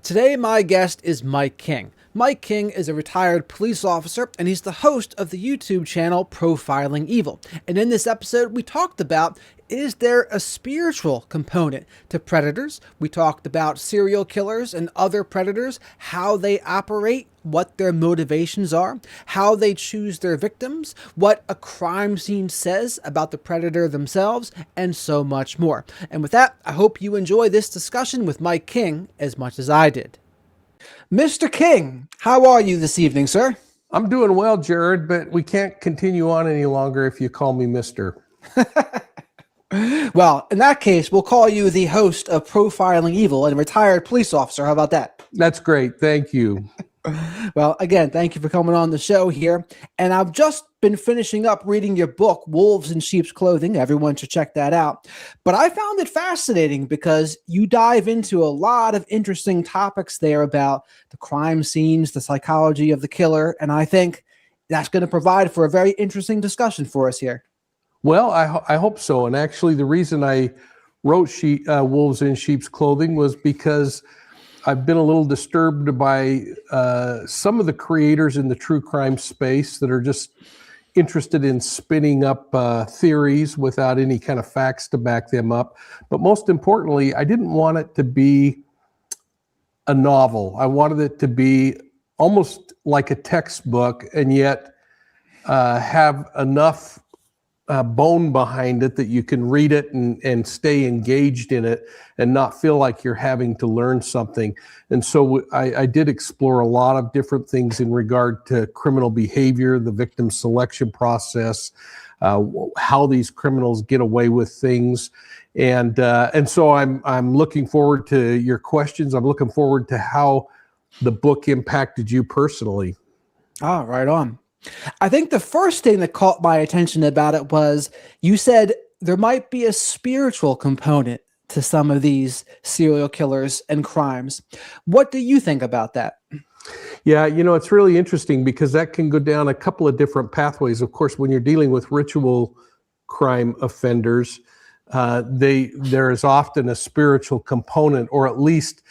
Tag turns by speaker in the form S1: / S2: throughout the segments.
S1: Today, my guest is Mike King. Mike King is a retired police officer, and he's the host of the YouTube channel Profiling Evil. And in this episode, we talked about, is there a spiritual component to predators? We talked about serial killers and other predators, how they operate, what their motivations are, how they choose their victims, what a crime scene says about the predator themselves, and so much more. And with that, I hope you enjoy this discussion with Mike King as much as I did. Mr. King, how are you this evening, sir?
S2: I'm doing well, Jared, but we can't continue on any longer if you call me Mr.
S1: Well, in that case, we'll call you the host of Profiling Evil and retired police officer. How about that?
S2: That's great. Thank you.
S1: Well, again, thank you for coming on the show here. And I've just been finishing up reading your book, Wolves in Sheep's Clothing. Everyone should check that out. But I found it fascinating because you dive into a lot of interesting topics there about the crime scenes, the psychology of the killer. And I think that's going to provide for a very interesting discussion for us here.
S2: Well, I hope so. And actually, the reason I wrote Wolves in Sheep's Clothing was because I've been a little disturbed by some of the creators in the true crime space that are just interested in spinning up theories without any kind of facts to back them up. But most importantly, I didn't want it to be a novel. I wanted it to be almost like a textbook and yet have enough bone behind it that you can read it and stay engaged in it and not feel like you're having to learn something. And so I did explore a lot of different things in regard to criminal behavior, the victim selection process, how these criminals get away with things. And so I'm looking forward to your questions. I'm looking forward to how the book impacted you personally.
S1: Ah, right on. I think the first thing that caught my attention about it was you said there might be a spiritual component to some of these serial killers and crimes. What do you think about that?
S2: Yeah, it's really interesting because that can go down a couple of different pathways. Of course, when you're dealing with ritual crime offenders, there is often a spiritual component, or at least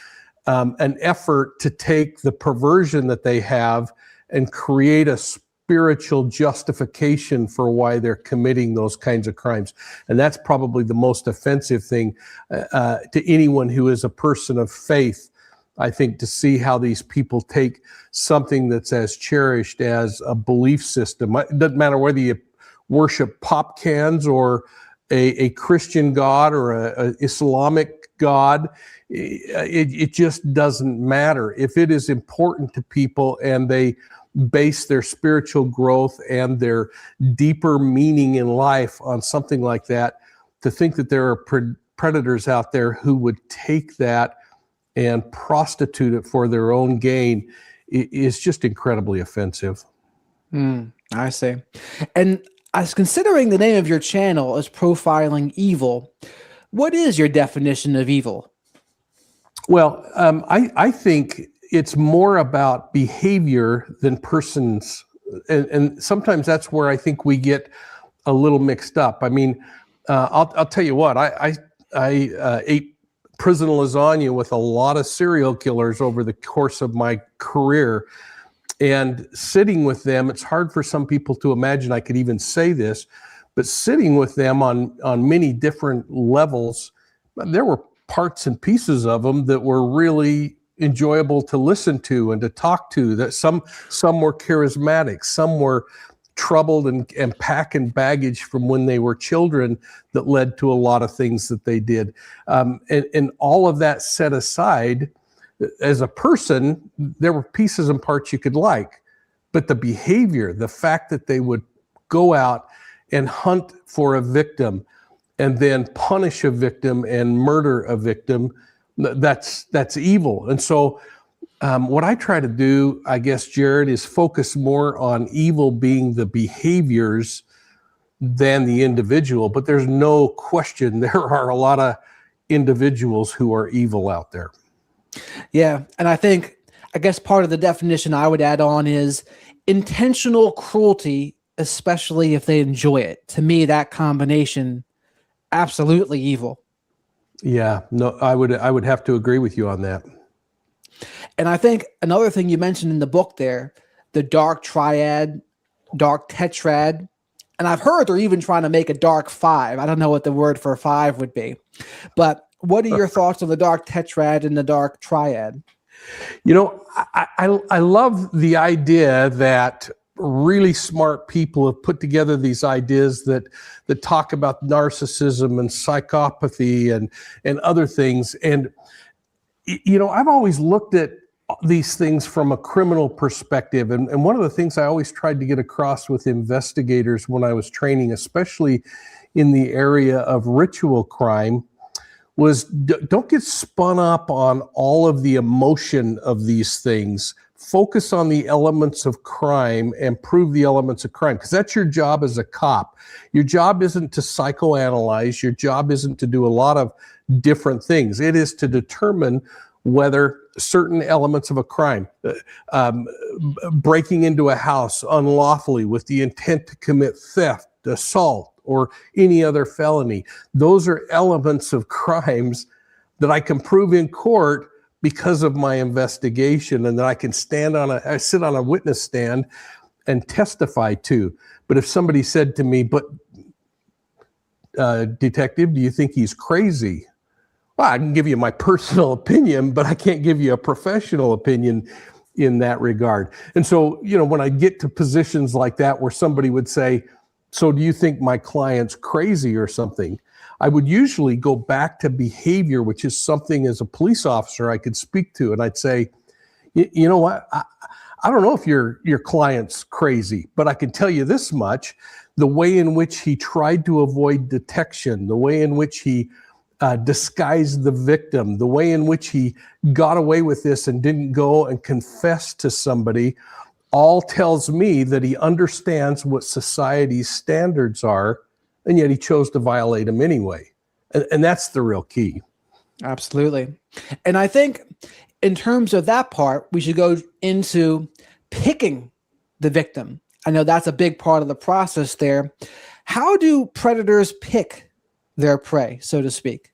S2: an effort to take the perversion that they have and create a spiritual justification for why they're committing those kinds of crimes. And that's probably the most offensive thing to anyone who is a person of faith, I think, to see how these people take something that's as cherished as a belief system. It doesn't matter whether you worship pop cans or a Christian God or a Islamic God. It just doesn't matter. If it is important to people and they base their spiritual growth and their deeper meaning in life on something like that, to think that there are predators out there who would take that and prostitute it for their own gain is just incredibly offensive.
S1: I see. And I was considering the name of your channel as Profiling Evil. What is your definition of evil?
S2: Well, I think it's more about behavior than persons. And sometimes that's where I think we get a little mixed up. I mean, I'll tell you what, I ate prison lasagna with a lot of serial killers over the course of my career. And sitting with them, it's hard for some people to imagine I could even say this, but sitting with them on many different levels, there were parts and pieces of them that were really enjoyable to listen to and to talk to. That some were charismatic, some were troubled and packing baggage from when they were children that led to a lot of things that they did. And all of that set aside, as a person, there were pieces and parts you could like, but the behavior, the fact that they would go out and hunt for a victim and then punish a victim and murder a victim, that's evil. And so what I try to do, I guess, Jared, is focus more on evil being the behaviors than the individual. But there's no question there are a lot of individuals who are evil out there.
S1: Yeah. And I guess part of the definition I would add on is intentional cruelty, especially if they enjoy it. To me, that combination, absolutely evil.
S2: Yeah, no, I would have to agree with you on that.
S1: And I think another thing you mentioned in the book there, the dark triad, dark tetrad, and I've heard they're even trying to make a dark five. I don't know what the word for five would be, but what are your thoughts on the dark tetrad and the dark triad?
S2: You know, I love the idea that really smart people have put together these ideas that talk about narcissism and psychopathy and other things. And, you know, I've always looked at these things from a criminal perspective. And one of the things I always tried to get across with investigators when I was training, especially in the area of ritual crime, was don't get spun up on all of the emotion of these things. Focus on the elements of crime and prove the elements of crime, because that's your job as a cop. Your job isn't to psychoanalyze. Your job isn't to do a lot of different things. It is to determine whether certain elements of a crime, breaking into a house unlawfully with the intent to commit theft, assault, or any other felony, those are elements of crimes that I can prove in court because of my investigation, and that I can sit on a witness stand and testify to. But if somebody said to me, "But detective, do you think he's crazy?" Well, I can give you my personal opinion, but I can't give you a professional opinion in that regard. And so, you know, when I get to positions like that where somebody would say, "So do you think my client's crazy or something?" I would usually go back to behavior, which is something as a police officer I could speak to. And I'd say, you know what? I don't know if your client's crazy, but I can tell you this much: the way in which he tried to avoid detection, the way in which he disguised the victim, the way in which he got away with this and didn't go and confess to somebody, all tells me that he understands what society's standards are, and yet he chose to violate them anyway. And that's the real key.
S1: Absolutely. And I think in terms of that part, we should go into picking the victim. I know that's a big part of the process there. How do predators pick their prey, so to speak?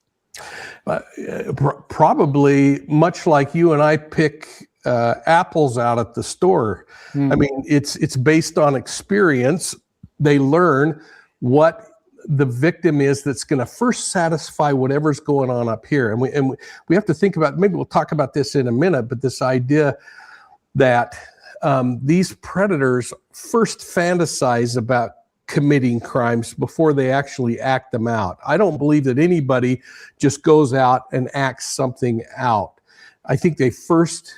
S2: Probably much like you and I pick apples out at the store. I mean, it's based on experience. They learn what the victim is that's going to first satisfy whatever's going on up here. And we have to think about, maybe we'll talk about this in a minute, but this idea that these predators first fantasize about committing crimes before they actually act them out. I don't believe that anybody just goes out and acts something out. I think they first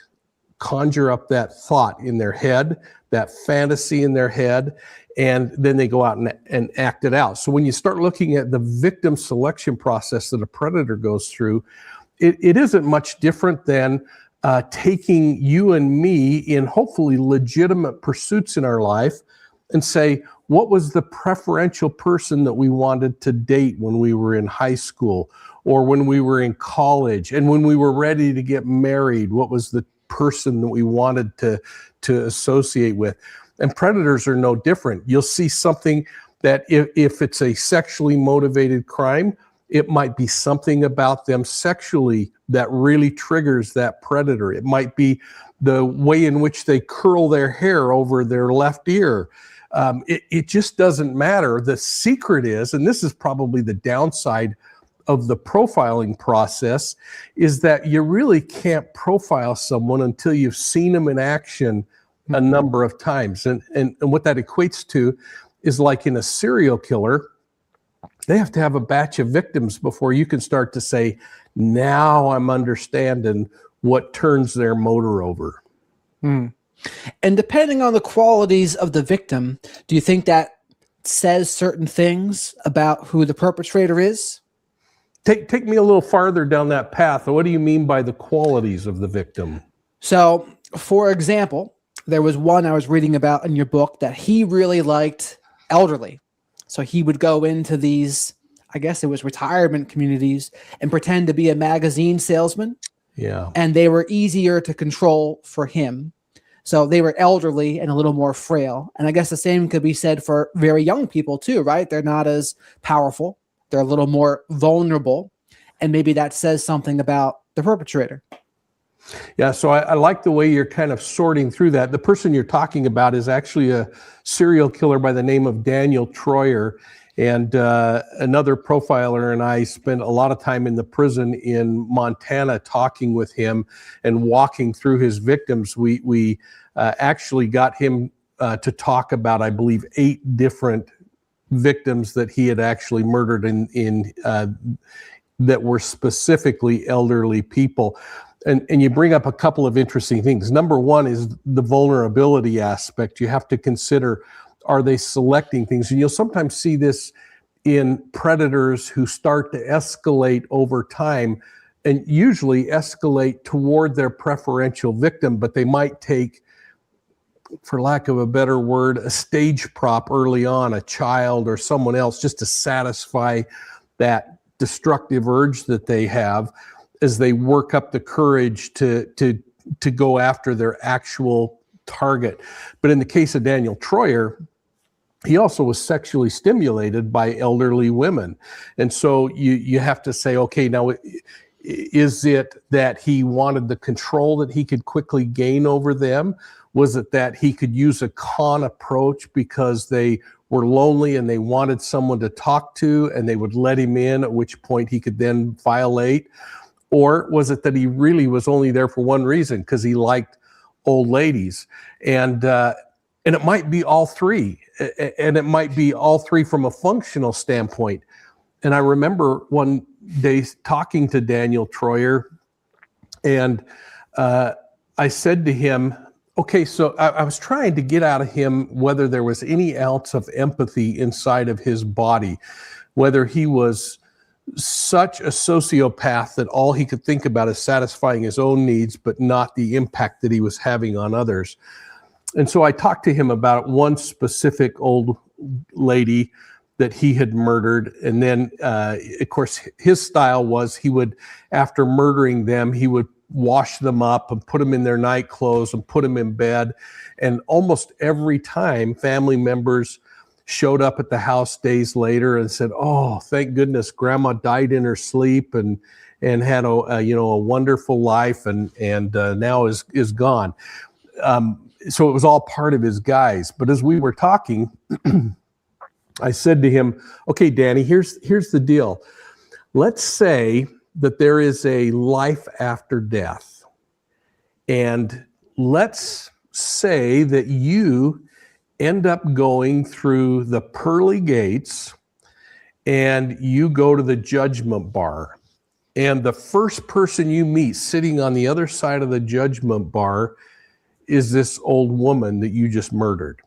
S2: conjure up that thought in their head, that fantasy in their head, and then they go out and act it out. So when you start looking at the victim selection process that a predator goes through, it isn't much different than taking you and me in hopefully legitimate pursuits in our life and say, what was the preferential person that we wanted to date when we were in high school or when we were in college, and when we were ready to get married, what was the person that we wanted to associate with? And predators are no different. You'll see something that if it's a sexually motivated crime, it might be something about them sexually that really triggers that predator. It might be the way in which they curl their hair over their left ear. It just doesn't matter. The secret is, and this is probably the downside of the profiling process, is that you really can't profile someone until you've seen them in action a number of times. And what that equates to is, like in a serial killer, they have to have a batch of victims before you can start to say, now I'm understanding what turns their motor over.
S1: And depending on the qualities of the victim, do you think that says certain things about who the perpetrator is?
S2: Take me a little farther down that path. What do you mean by the qualities of the victim?
S1: So, for example, there was one I was reading about in your book that he really liked elderly. So he would go into these, I guess it was retirement communities, and pretend to be a magazine salesman.
S2: Yeah.
S1: And they were easier to control for him. So they were elderly and a little more frail. And I guess the same could be said for very young people too, right? They're not as powerful. They're a little more vulnerable. And maybe that says something about the perpetrator.
S2: Yeah, so I like the way you're kind of sorting through that. The person you're talking about is actually a serial killer by the name of Daniel Troyer. And another profiler and I spent a lot of time in the prison in Montana talking with him and walking through his victims. We actually got him to talk about, I believe, 8 different victims that he had actually murdered in that were specifically elderly people. And you bring up a couple of interesting things. Number one is the vulnerability aspect. You have to consider, are they selecting things? And you'll sometimes see this in predators who start to escalate over time and usually escalate toward their preferential victim, but they might take, for lack of a better word, a stage prop early on, a child or someone else, just to satisfy that destructive urge that they have as they work up the courage to go after their actual target. But in the case of Daniel Troyer, he also was sexually stimulated by elderly women. And so you have to say, okay, now is it that he wanted the control that he could quickly gain over them? Was it that he could use a con approach because they were lonely and they wanted someone to talk to and they would let him in, at which point he could then violate? Or was it that he really was only there for one reason, because he liked old ladies? And it might be all three. And it might be all three from a functional standpoint. And I remember one day talking to Daniel Troyer, and I said to him, okay, so I was trying to get out of him whether there was any ounce of empathy inside of his body, whether he was such a sociopath that all he could think about is satisfying his own needs, but not the impact that he was having on others. And so I talked to him about one specific old lady that he had murdered. And then, of course, his style was he would, after murdering them, he would wash them up and put them in their night clothes and put them in bed. And almost every time, family members showed up at the house days later and said, "Oh, thank goodness Grandma died in her sleep and had a wonderful life and now is gone." So it was all part of his guise. But as we were talking, I said to him, "Okay, Danny, here's the deal. Let's say that there is a life after death, and let's say that you end up going through the pearly gates and you go to the judgment bar, and the first person you meet sitting on the other side of the judgment bar is this old woman that you just murdered.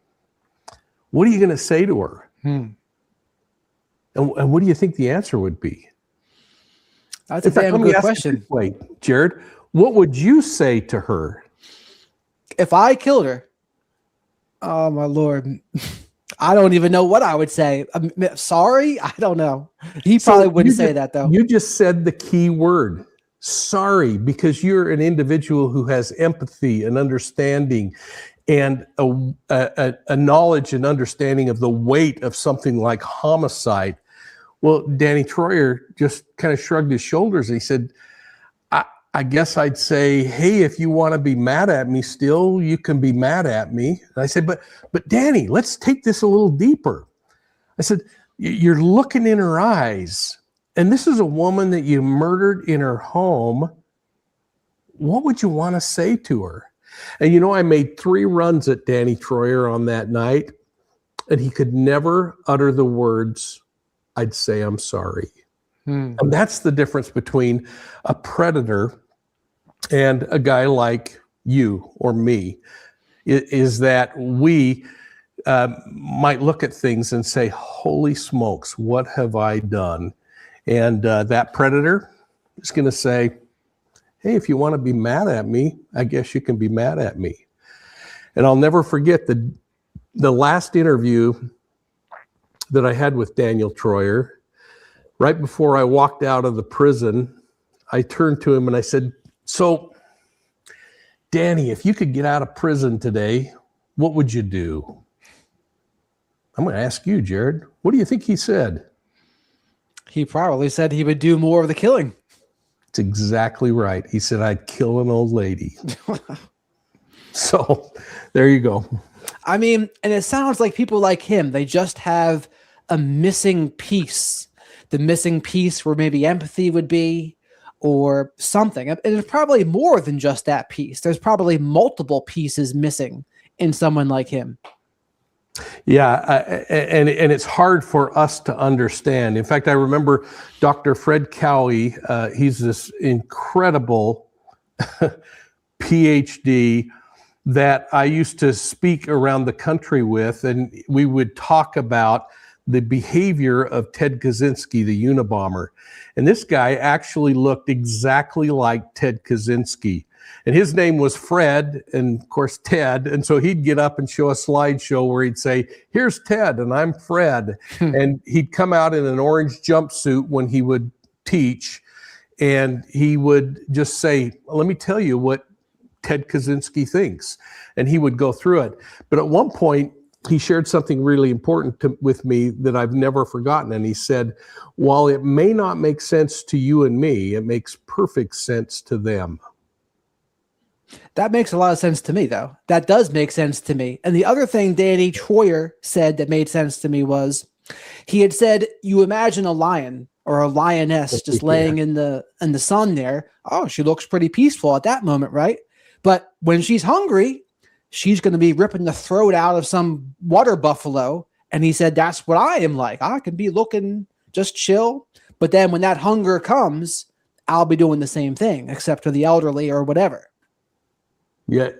S2: What are you going to say to her?" And what do you think the answer would be?
S1: That's a damn good question.
S2: Wait, Jared, what would you say to her?
S1: If I killed her, oh my Lord, I don't even know what I would say. Sorry? I don't know. He probably wouldn't say that, though.
S2: You just said the key word, sorry, because you're an individual who has empathy and understanding and a knowledge and understanding of the weight of something like homicide. Well, Danny Troyer just kind of shrugged his shoulders and he said, I guess I'd say, hey, if you want to be mad at me still, you can be mad at me. And I said, but Danny, let's take this a little deeper. I said, you're looking in her eyes, and this is a woman that you murdered in her home. What would you want to say to her? And I made 3 runs at Danny Troyer on that night, and he could never utter the words, "I'd say I'm sorry." And that's the difference between a predator and a guy like you or me, is that we might look at things and say, "Holy smokes, what have I done?" And that predator is going to say, "Hey, if you want to be mad at me, I guess you can be mad at me." And I'll never forget the last interview that I had with Daniel Troyer. Right before I walked out of the prison, I turned to him and I said, "So, Danny, if you could get out of prison today, what would you do?" I'm going to ask you, Jared. What do you think he said?
S1: He probably said he would do more of the killing.
S2: It's exactly right. He said, I'd kill an old lady. So there you go.
S1: I mean, and it sounds like people like him, they just have a missing piece. The missing piece where maybe empathy would be or something. And it's probably more than just that piece. There's probably multiple pieces missing in someone like him.
S2: Yeah, and it's hard for us to understand. In fact, I remember Dr. Fred Cowie. He's this incredible PhD that I used to speak around the country with, and we would talk about the behavior of Ted Kaczynski, the Unabomber. And this guy actually looked exactly like Ted Kaczynski. And his name was Fred, and of course Ted. And so he'd get up and show a slideshow where he'd say, here's Ted, and I'm Fred. And he'd come out in an orange jumpsuit when he would teach. And he would just say, let me tell you what Ted Kaczynski thinks. And he would go through it. But at one point, he shared something really important with me that I've never forgotten. And he said, while it may not make sense to you and me, it makes perfect sense to them.
S1: That makes a lot of sense to me, though. That does make sense to me. And the other thing Danny Troyer said that made sense to me was he had said, you imagine a lion or a lioness just laying in the sun there. Oh, she looks pretty peaceful at that moment, right? But when she's hungry, she's going to be ripping the throat out of some water buffalo. And he said, that's what I am like. I can be looking just chill. But then when that hunger comes, I'll be doing the same thing, except for the elderly or whatever.
S2: Yeah,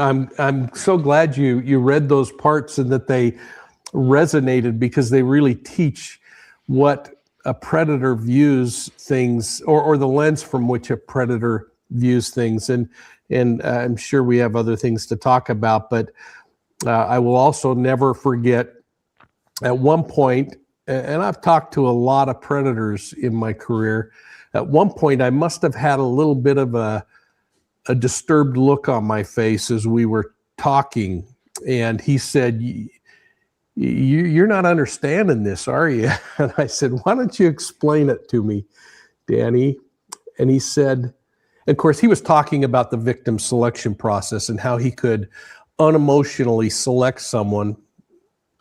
S2: I'm so glad you read those parts and that they resonated, because they really teach what a predator views things, or the lens from which a predator views things. And I'm sure we have other things to talk about, but I will also never forget at one point, and I've talked to a lot of predators in my career, at one point I must have had a little bit of a disturbed look on my face as we were talking. And he said, you're not understanding this, are you? And I said, why don't you explain it to me, Danny? And he said, of course, he was talking about the victim selection process and how he could unemotionally select someone,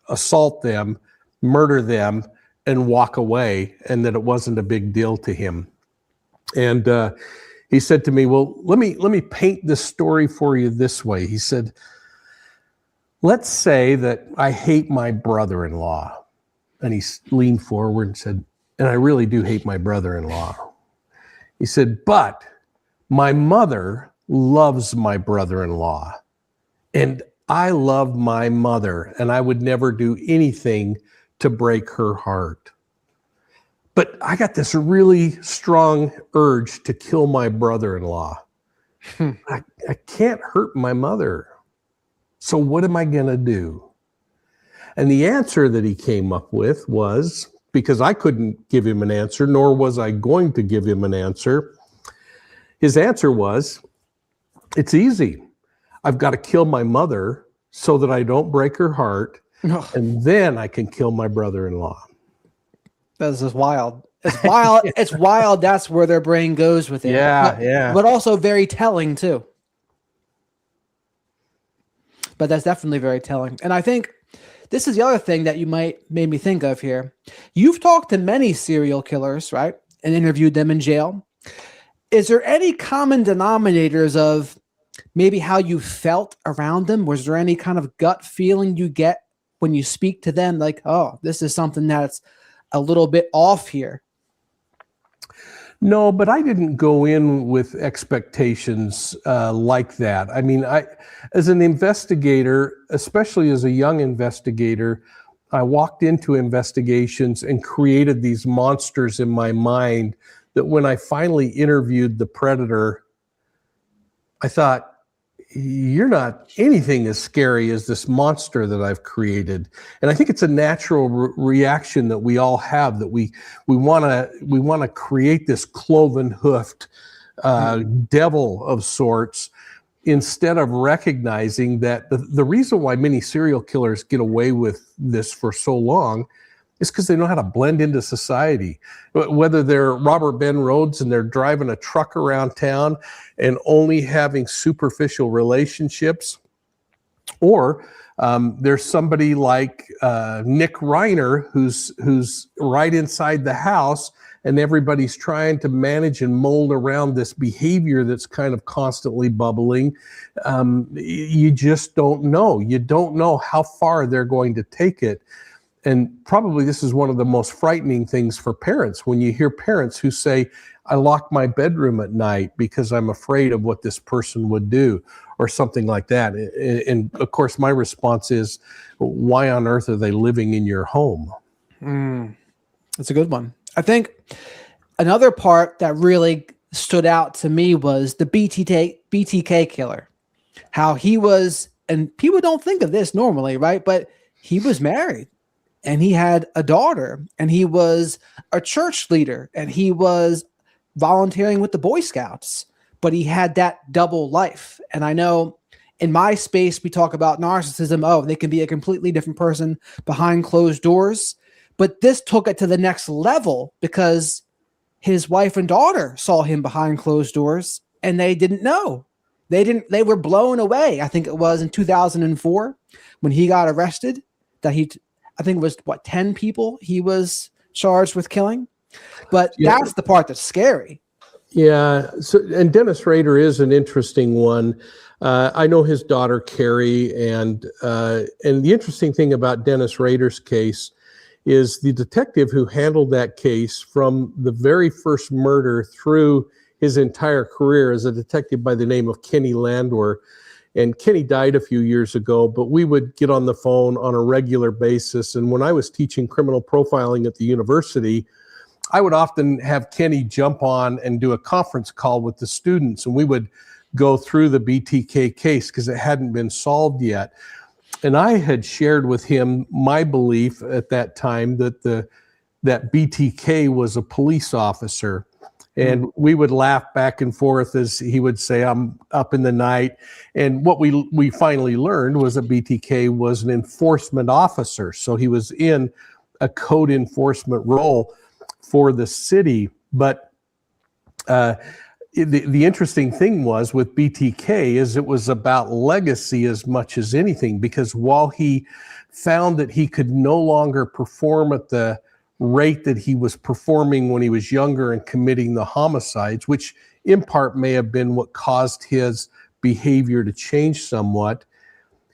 S2: assault them, murder them, and walk away, and that it wasn't a big deal to him. And he said to me, well, let me paint this story for you this way. He said, let's say that I hate my brother-in-law. And he leaned forward and said, and I really do hate my brother-in-law. He said, but my mother loves my brother-in-law. And I love my mother, and I would never do anything to break her heart. But I got this really strong urge to kill my brother-in-law. I can't hurt my mother. So what am I going to do? And the answer that he came up with was, because I couldn't give him an answer, nor was I going to give him an answer, his answer was, it's easy. I've got to kill my mother so that I don't break her heart, and then I can kill my brother-in-law.
S1: This is wild. It's wild. Yeah. It's wild. That's where their brain goes with it.
S2: Yeah.
S1: But also very telling too. But that's definitely very telling. And I think this is the other thing that you made me think of here. You've talked to many serial killers, right? And interviewed them in jail. Is there any common denominators of maybe how you felt around them? Was there any kind of gut feeling you get when you speak to them? Like, oh, this is something that's a little bit off here.
S2: No, but I didn't go in with expectations like that. I mean, as an investigator, especially as a young investigator, I walked into investigations and created these monsters in my mind that when I finally interviewed the predator, I thought, you're not anything as scary as this monster that I've created. And I think it's a natural reaction that we all have, that we want to create this cloven hoofed devil of sorts, instead of recognizing that the reason why many serial killers get away with this for so long It's because they know how to blend into society. Whether they're Robert Ben Rhodes and they're driving a truck around town and only having superficial relationships, or there's somebody like Nick Reiner who's right inside the house, and everybody's trying to manage and mold around this behavior that's kind of constantly bubbling. You just don't know. You don't know how far they're going to take it. And probably this is one of the most frightening things for parents, when you hear parents who say, I lock my bedroom at night because I'm afraid of what this person would do, or something like that. And of course, my response is, why on earth are they living in your home?
S1: That's a good one. I think another part that really stood out to me was the BTK killer. How he was, and people don't think of this normally, right? But he was married, and he had a daughter, and he was a church leader, and he was volunteering with the Boy Scouts, but he had that double life. And I know in my space, we talk about narcissism. Oh, they can be a completely different person behind closed doors. But this took it to the next level because his wife and daughter saw him behind closed doors, and they didn't know. They were blown away. I think it was in 2004 when he got arrested that I think it was 10 people he was charged with killing. But that's the part that's scary.
S2: Yeah. So, and Dennis Rader is an interesting one. I know his daughter, Carrie, and the interesting thing about Dennis Rader's case is the detective who handled that case from the very first murder through his entire career is a detective by the name of Kenny Landwehr. And Kenny died a few years ago, but we would get on the phone on a regular basis. And when I was teaching criminal profiling at the university, I would often have Kenny jump on and do a conference call with the students, and we would go through the BTK case because it hadn't been solved yet. And I had shared with him my belief at that time that that BTK was a police officer. And we would laugh back and forth as he would say, I'm up in the night. And what we finally learned was that BTK was an enforcement officer. So he was in a code enforcement role for the city. But the interesting thing was with BTK is it was about legacy as much as anything, because while he found that he could no longer perform at the rate that he was performing when he was younger and committing the homicides, which in part may have been what caused his behavior to change somewhat,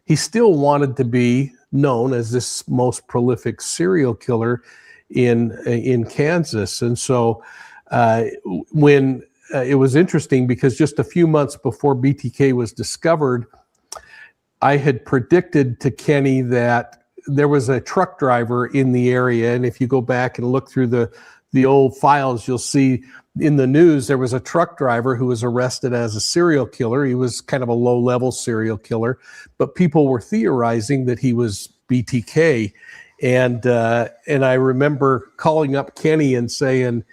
S2: he still wanted to be known as this most prolific serial killer in Kansas. And so when it was interesting because just a few months before BTK was discovered, I had predicted to Kenny that there was a truck driver in the area. And if you go back and look through the old files, you'll see in the news there was a truck driver who was arrested as a serial killer. He was kind of a low-level serial killer, but people were theorizing that he was BTK. And I remember calling up Kenny and saying,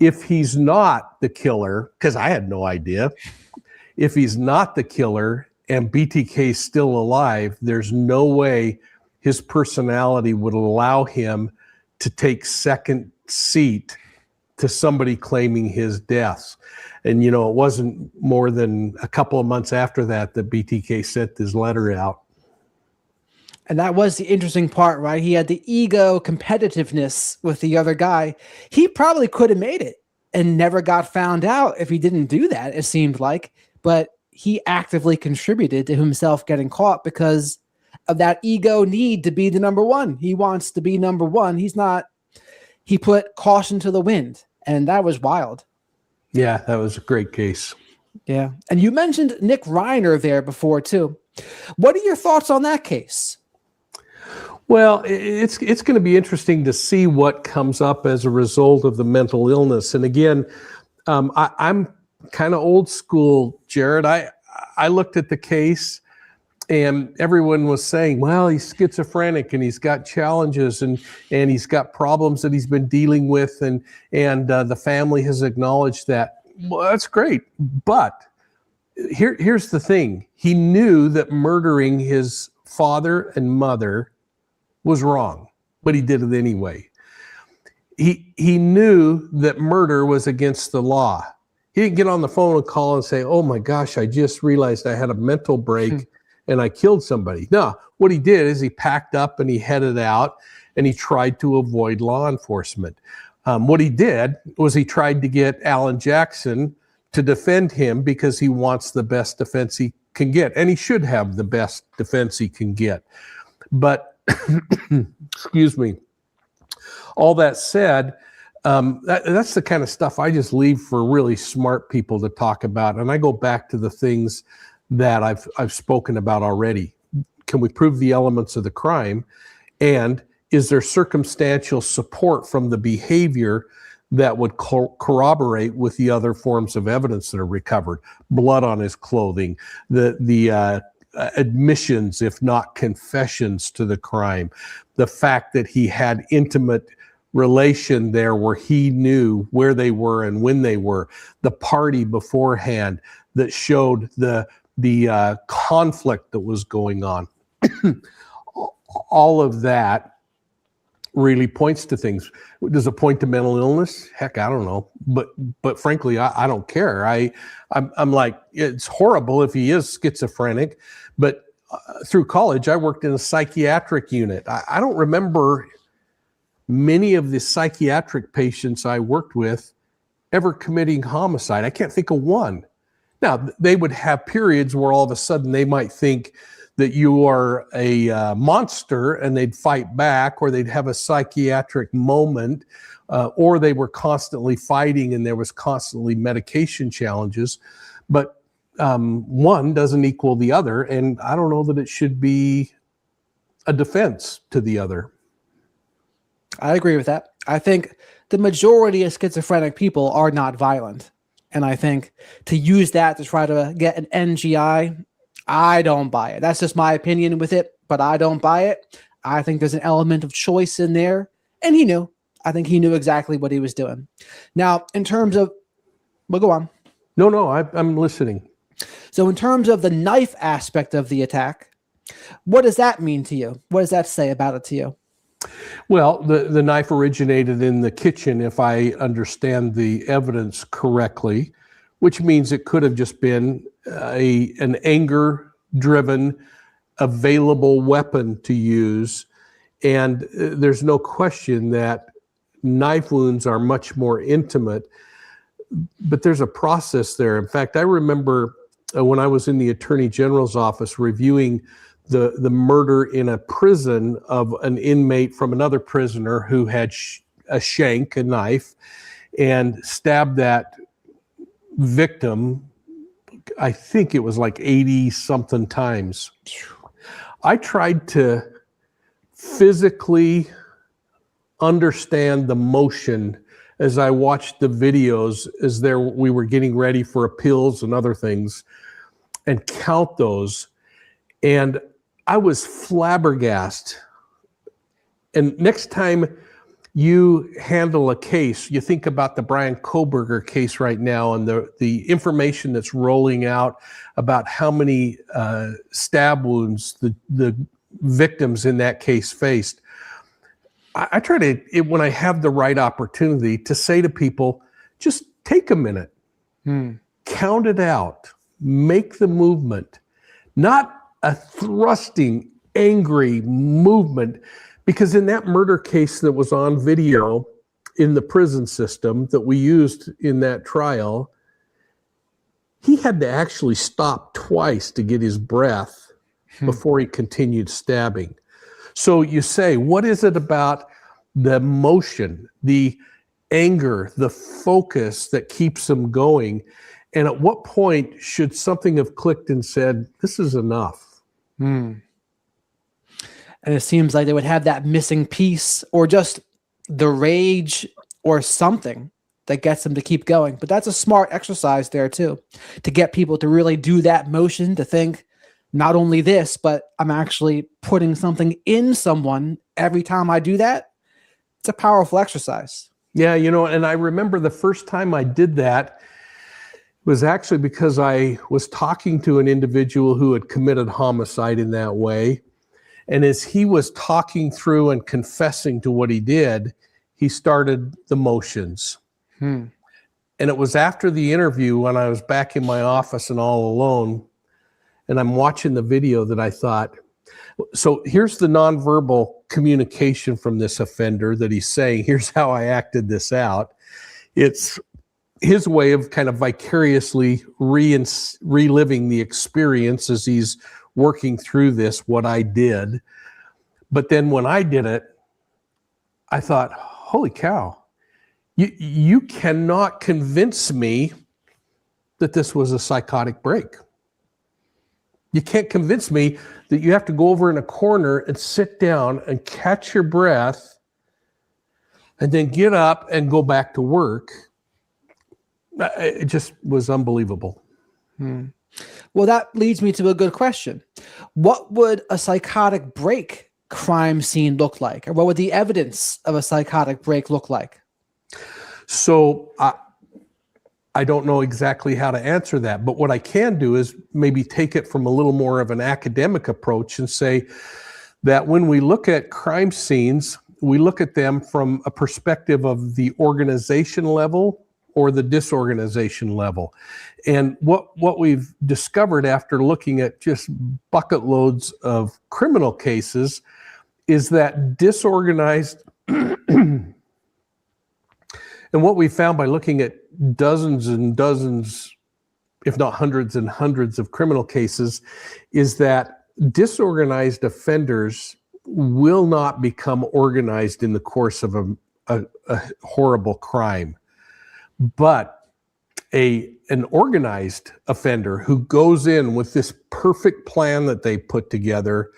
S2: if he's not the killer, because I had no idea, if he's not the killer and BTK is still alive, there's no way his personality would allow him to take second seat to somebody claiming his deaths. And, it wasn't more than a couple of months after that BTK sent his letter out.
S1: And that was the interesting part, right? He had the ego competitiveness with the other guy. He probably could have made it and never got found out if he didn't do that, it seemed like. But he actively contributed to himself getting caught because of that ego need to be the number one. He wants to be number one. He put caution to the wind, and that was wild.
S2: Yeah, that was a great case.
S1: Yeah. And you mentioned Nick Reiner there before too. What are your thoughts on that case?
S2: Well, it's going to be interesting to see what comes up as a result of the mental illness. And again, I'm kind of old school, Jared. I looked at the case and everyone was saying, well, he's schizophrenic and he's got challenges and he's got problems that he's been dealing with. And the family has acknowledged that. Well, that's great. But here's the thing. He knew that murdering his father and mother was wrong. but he did it anyway. He knew that murder was against the law. He didn't get on the phone and call and say, oh my gosh, I just realized I had a mental break and I killed somebody. No, what he did is he packed up and he headed out and he tried to avoid law enforcement. What he did was he tried to get Alan Jackson to defend him because he wants the best defense he can get. And he should have the best defense he can get. But, excuse me, all that said, that's the kind of stuff I just leave for really smart people to talk about. And I go back to the things that I've spoken about already. Can we prove the elements of the crime? And is there circumstantial support from the behavior that would corroborate with the other forms of evidence that are recovered? Blood on his clothing, the admissions, if not confessions, to the crime, the fact that he had intimate relation there where he knew where they were and when they were, the party beforehand that showed the conflict that was going on. All of that really points to things. Does it point to mental illness? Heck, I don't know. But frankly, I don't care. I'm like, it's horrible if he is schizophrenic. But through college, I worked in a psychiatric unit. I don't remember many of the psychiatric patients I worked with ever committing homicide. I can't think of one. Now, they would have periods where all of a sudden they might think that you are a monster and they'd fight back, or they'd have a psychiatric moment, or they were constantly fighting and there was constantly medication challenges. But one doesn't equal the other, and I don't know that it should be a defense to the other.
S1: I agree with that. I think the majority of schizophrenic people are not violent. And I think to use that to try to get an NGI, I don't buy it. That's just my opinion with it, but I don't buy it. I think there's an element of choice in there. And he knew. I think he knew exactly what he was doing. Now, in terms of... Well, go on.
S2: No, I'm listening.
S1: So in terms of the knife aspect of the attack, what does that mean to you? What does that say about it to you?
S2: Well, the knife originated in the kitchen, if I understand the evidence correctly, which means it could have just been an anger-driven, available weapon to use. And there's no question that knife wounds are much more intimate, but there's a process there. In fact, I remember when I was in the Attorney General's office reviewing the murder in a prison of an inmate from another prisoner who had a knife, and stabbed that victim, I think it was like 80-something times. I tried to physically understand the motion as I watched the videos as we were getting ready for appeals and other things, and count those. And I was flabbergasted. And next time you handle a case, you think about the Brian Kohberger case right now and the information that's rolling out about how many stab wounds the victims in that case faced. I try to, when I have the right opportunity, to say to people, just take a minute, count it out, make the movement, not a thrusting, angry movement, because in that murder case that was on video in the prison system that we used in that trial, he had to actually stop twice to get his breath before he continued stabbing. So you say, what is it about the emotion, the anger, the focus that keeps him going? And at what point should something have clicked and said, this is enough?
S1: And it seems like they would have that missing piece, or just the rage or something that gets them to keep going. But that's a smart exercise there too, to get people to really do that motion, to think not only this, but I'm actually putting something in someone every time I do that. It's a powerful exercise.
S2: Yeah, and I remember the first time I did that was actually because I was talking to an individual who had committed homicide in that way. And as he was talking through and confessing to what he did, he started the motions. And it was after the interview, when I was back in my office and all alone, and I'm watching the video, that I thought, so here's the nonverbal communication from this offender that he's saying, here's how I acted this out. It's his way of kind of vicariously reliving the experience as he's working through this, what I did. But then when I did it, I thought, holy cow, you cannot convince me that this was a psychotic break. You can't convince me that you have to go over in a corner and sit down and catch your breath and then get up and go back to work. It just was unbelievable.
S1: Well, that leads me to a good question. What would a psychotic break crime scene look like? Or what would the evidence of a psychotic break look like?
S2: So I don't know exactly how to answer that, but what I can do is maybe take it from a little more of an academic approach and say that when we look at crime scenes, we look at them from a perspective of the organization level or the disorganization level. And what we've discovered after looking at just bucket loads of criminal cases is that disorganized, and what we found by looking at dozens and dozens, if not hundreds and hundreds of criminal cases, is that disorganized offenders will not become organized in the course of a horrible crime. But an organized offender who goes in with this perfect plan that they put together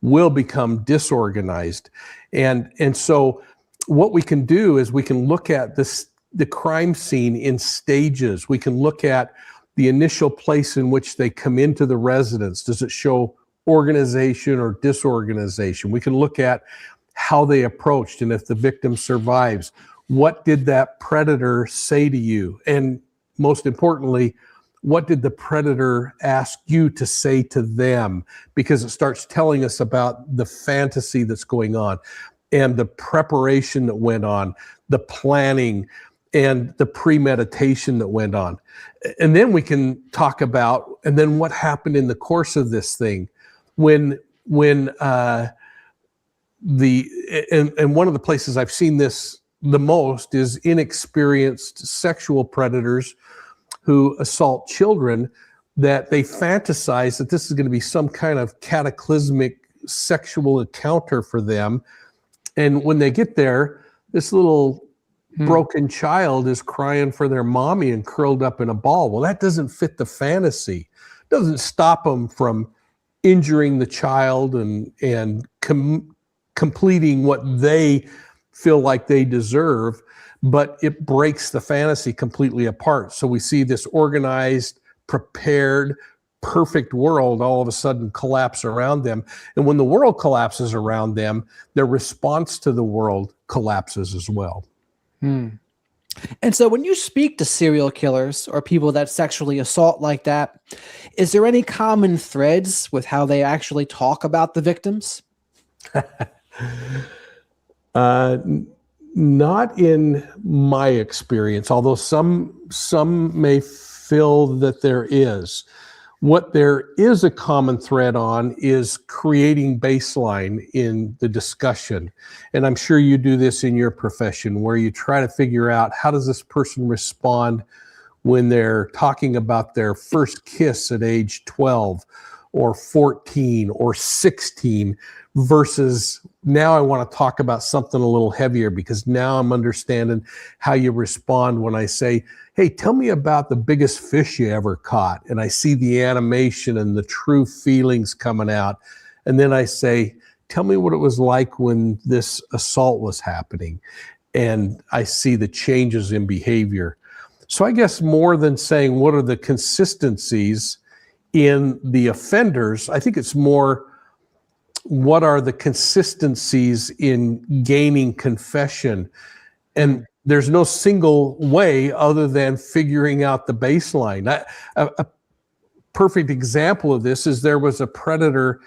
S2: will become disorganized. And so what we can do is we can look at the crime scene in stages. We can look at the initial place in which they come into the residence. Does it show organization or disorganization? We can look at how they approached, and if the victim survives, what did that predator say to you? And most importantly, what did the predator ask you to say to them? Because it starts telling us about the fantasy that's going on and the preparation that went on, the planning and the premeditation that went on. And then we can talk about, and then what happened in the course of this thing when one of the places I've seen this the most is inexperienced sexual predators who assault children, that they fantasize that this is going to be some kind of cataclysmic sexual encounter for them. And when they get there, this little broken child is crying for their mommy and curled up in a ball. Well, that doesn't fit the fantasy. It doesn't stop them from injuring the child and completing what they feel like they deserve, but it breaks the fantasy completely apart. So we see this organized, prepared, perfect world all of a sudden collapse around them. And when the world collapses around them, their response to the world collapses as well.
S1: And so when you speak to serial killers or people that sexually assault like that, is there any common threads with how they actually talk about the victims?
S2: Not in my experience, although some may feel that there is. What there is a common thread on is creating baseline in the discussion. And I'm sure you do this in your profession, where you try to figure out, how does this person respond when they're talking about their first kiss at age 12 or 14 or 16 versus now I want to talk about something a little heavier, because now I'm understanding how you respond when I say, hey, tell me about the biggest fish you ever caught. And I see the animation and the true feelings coming out. And then I say, tell me what it was like when this assault was happening. And I see the changes in behavior. So I guess more than saying what are the consistencies in the offenders, I think it's more, what are the consistencies in gaining confession? And there's no single way other than figuring out the baseline. A perfect example of this is there was a predator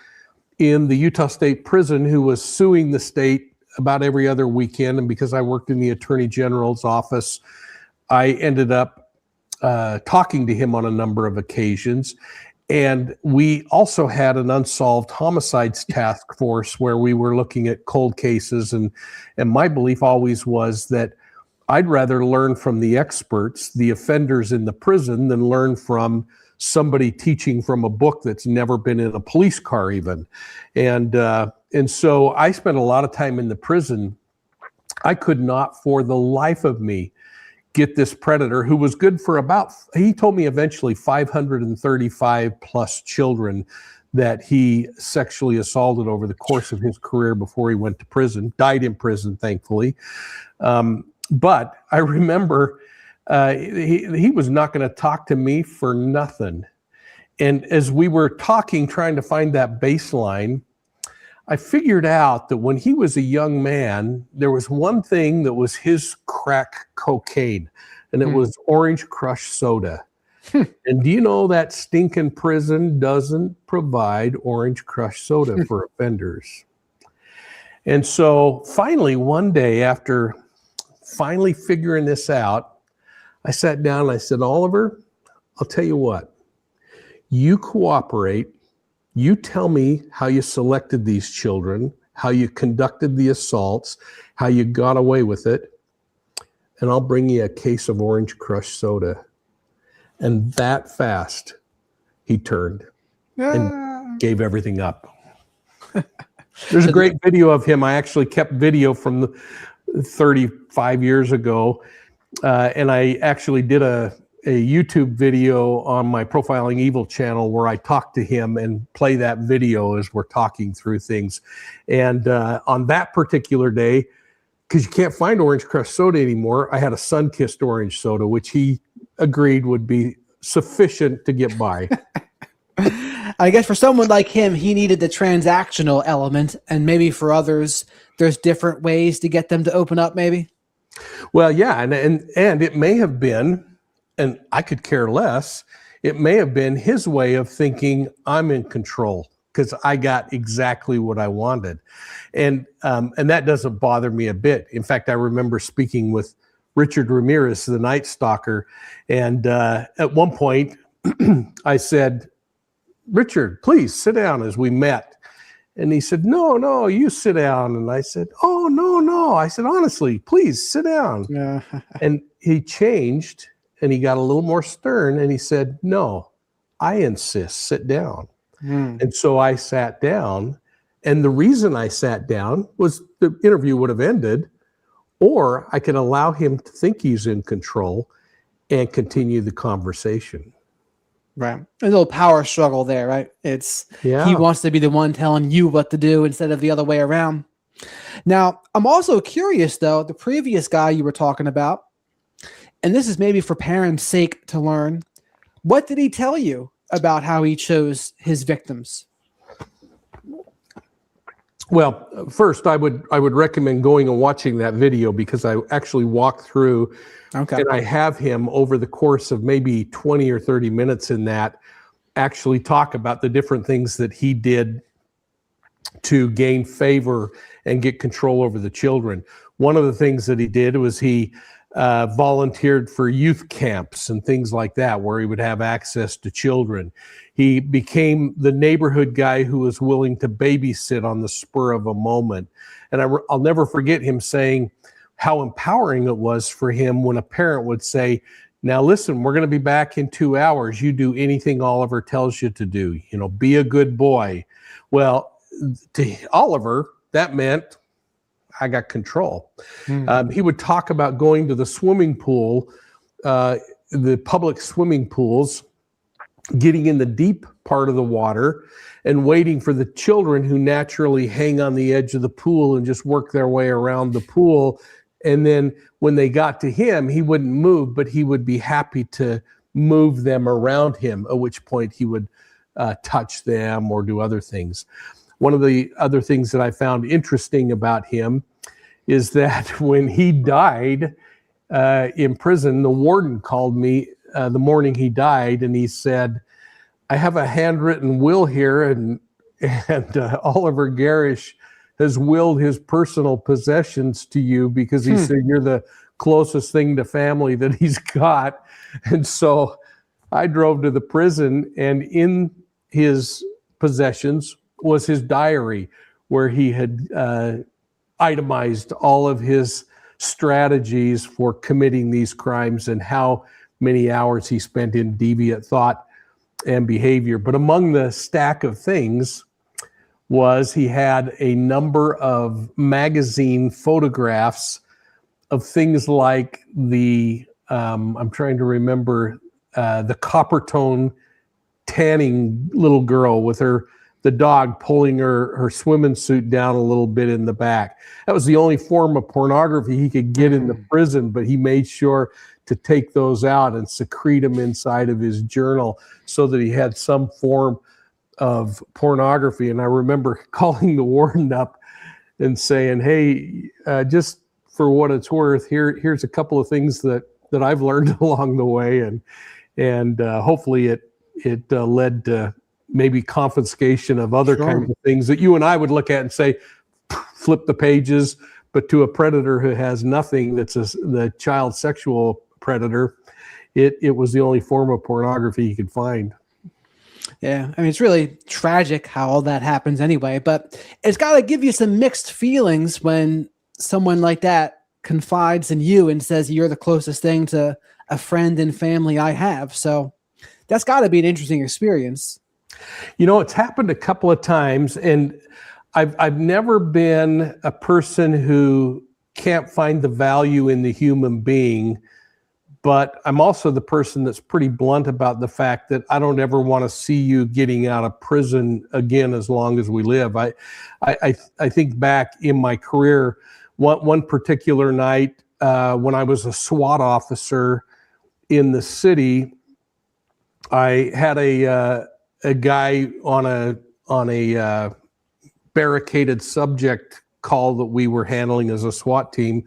S2: in the Utah State Prison who was suing the state about every other weekend. And because I worked in the Attorney General's office, I ended up talking to him on a number of occasions. And we also had an unsolved homicides task force where we were looking at cold cases. And my belief always was that I'd rather learn from the experts, the offenders in the prison, than learn from somebody teaching from a book that's never been in a police car even. And so I spent a lot of time in the prison. I could not for the life of me get this predator who was good for about, he told me eventually 535 plus children that he sexually assaulted over the course of his career before he went to prison, died in prison, thankfully. But I remember he was not going to talk to me for nothing. And as we were talking, trying to find that baseline, I figured out that when he was a young man, there was one thing that was his crack cocaine, and it was Orange Crush soda. And do you know that stinking prison doesn't provide Orange Crush soda for offenders? And so finally, one day, after finally figuring this out, I sat down and I said, Oliver, I'll tell you what, you cooperate. You tell me how you selected these children, how you conducted the assaults, how you got away with it, and I'll bring you a case of Orange Crush soda. And that fast, he turned and gave everything up. There's a great video of him. I actually kept video from 35 years ago, and I actually did a YouTube video on my Profiling Evil channel where I talk to him and play that video as we're talking through things. And on that particular day, because you can't find Orange Crush soda anymore, I had a Sun-Kissed orange soda, which he agreed would be sufficient to get by.
S1: I guess for someone like him, he needed the transactional element, and maybe for others, there's different ways to get them to open up, maybe?
S2: Well, yeah, and it may have been, and I could care less, it may have been his way of thinking, I'm in control because I got exactly what I wanted. And that doesn't bother me a bit. In fact, I remember speaking with Richard Ramirez, the Night Stalker, and at one point I said, Richard, please sit down, as we met. And he said, no, you sit down. And I said, oh, no. I said, honestly, please sit down. Yeah. And he changed and he got a little more stern and he said, no, I insist, sit down. And so I sat down. And the reason I sat down was the interview would have ended, or I could allow him to think he's in control and continue the conversation.
S1: Right. A little power struggle there, right? He wants to be the one telling you what to do instead of the other way around. Now, I'm also curious, though, the previous guy you were talking about, and this is maybe for parents' sake to learn, what did he tell you about how he chose his victims?
S2: Well, first, I would recommend going and watching that video because I actually walked through. Okay. And I have him over the course of maybe 20 or 30 minutes in that actually talk about the different things that he did to gain favor and get control over the children. One of the things that he did was he volunteered for youth camps and things like that, where he would have access to children. He became the neighborhood guy who was willing to babysit on the spur of a moment. And I'll never forget him saying how empowering it was for him when a parent would say, now listen, we're going to be back in 2 hours. You do anything Oliver tells you to do, be a good boy. Well, to Oliver, that meant I got control. He would talk about going to the swimming pool, the public swimming pools, getting in the deep part of the water and waiting for the children who naturally hang on the edge of the pool and just work their way around the pool. And then when they got to him, he wouldn't move, but he would be happy to move them around him, at which point he would touch them or do other things. One of the other things that I found interesting about him is that when he died in prison, the warden called me the morning he died, and he said, I have a handwritten will here, and and Oliver Garish has willed his personal possessions to you because he said you're the closest thing to family that he's got. And so I drove to the prison, and in his possessions was his diary where he had itemized all of his strategies for committing these crimes and how many hours he spent in deviant thought and behavior. But among the stack of things was he had a number of magazine photographs of things like the, I'm trying to remember, the copper tone tanning little girl with the dog pulling her swimming suit down a little bit in the back. That was the only form of pornography he could get in the prison, but he made sure to take those out and secrete them inside of his journal so that he had some form of pornography. And I remember calling the warden up and saying, hey, just for what it's worth, here's a couple of things that I've learned along the way. And hopefully it led to maybe confiscation of other kinds of things that you and I would look at and say, flip the pages. But to a predator who has nothing, that's the child sexual predator, it was the only form of pornography he could find.
S1: Yeah, I mean, it's really tragic how all that happens anyway, but it's got to give you some mixed feelings when someone like that confides in you and says you're the closest thing to a friend and family I have. So that's got to be an interesting experience.
S2: You know, it's happened a couple of times, and I've never been a person who can't find the value in the human being, but I'm also the person that's pretty blunt about the fact that I don't ever want to see you getting out of prison again as long as we live. I think back in my career, one particular night when I was a SWAT officer in the city, I had a guy on a barricaded subject call that we were handling as a SWAT team.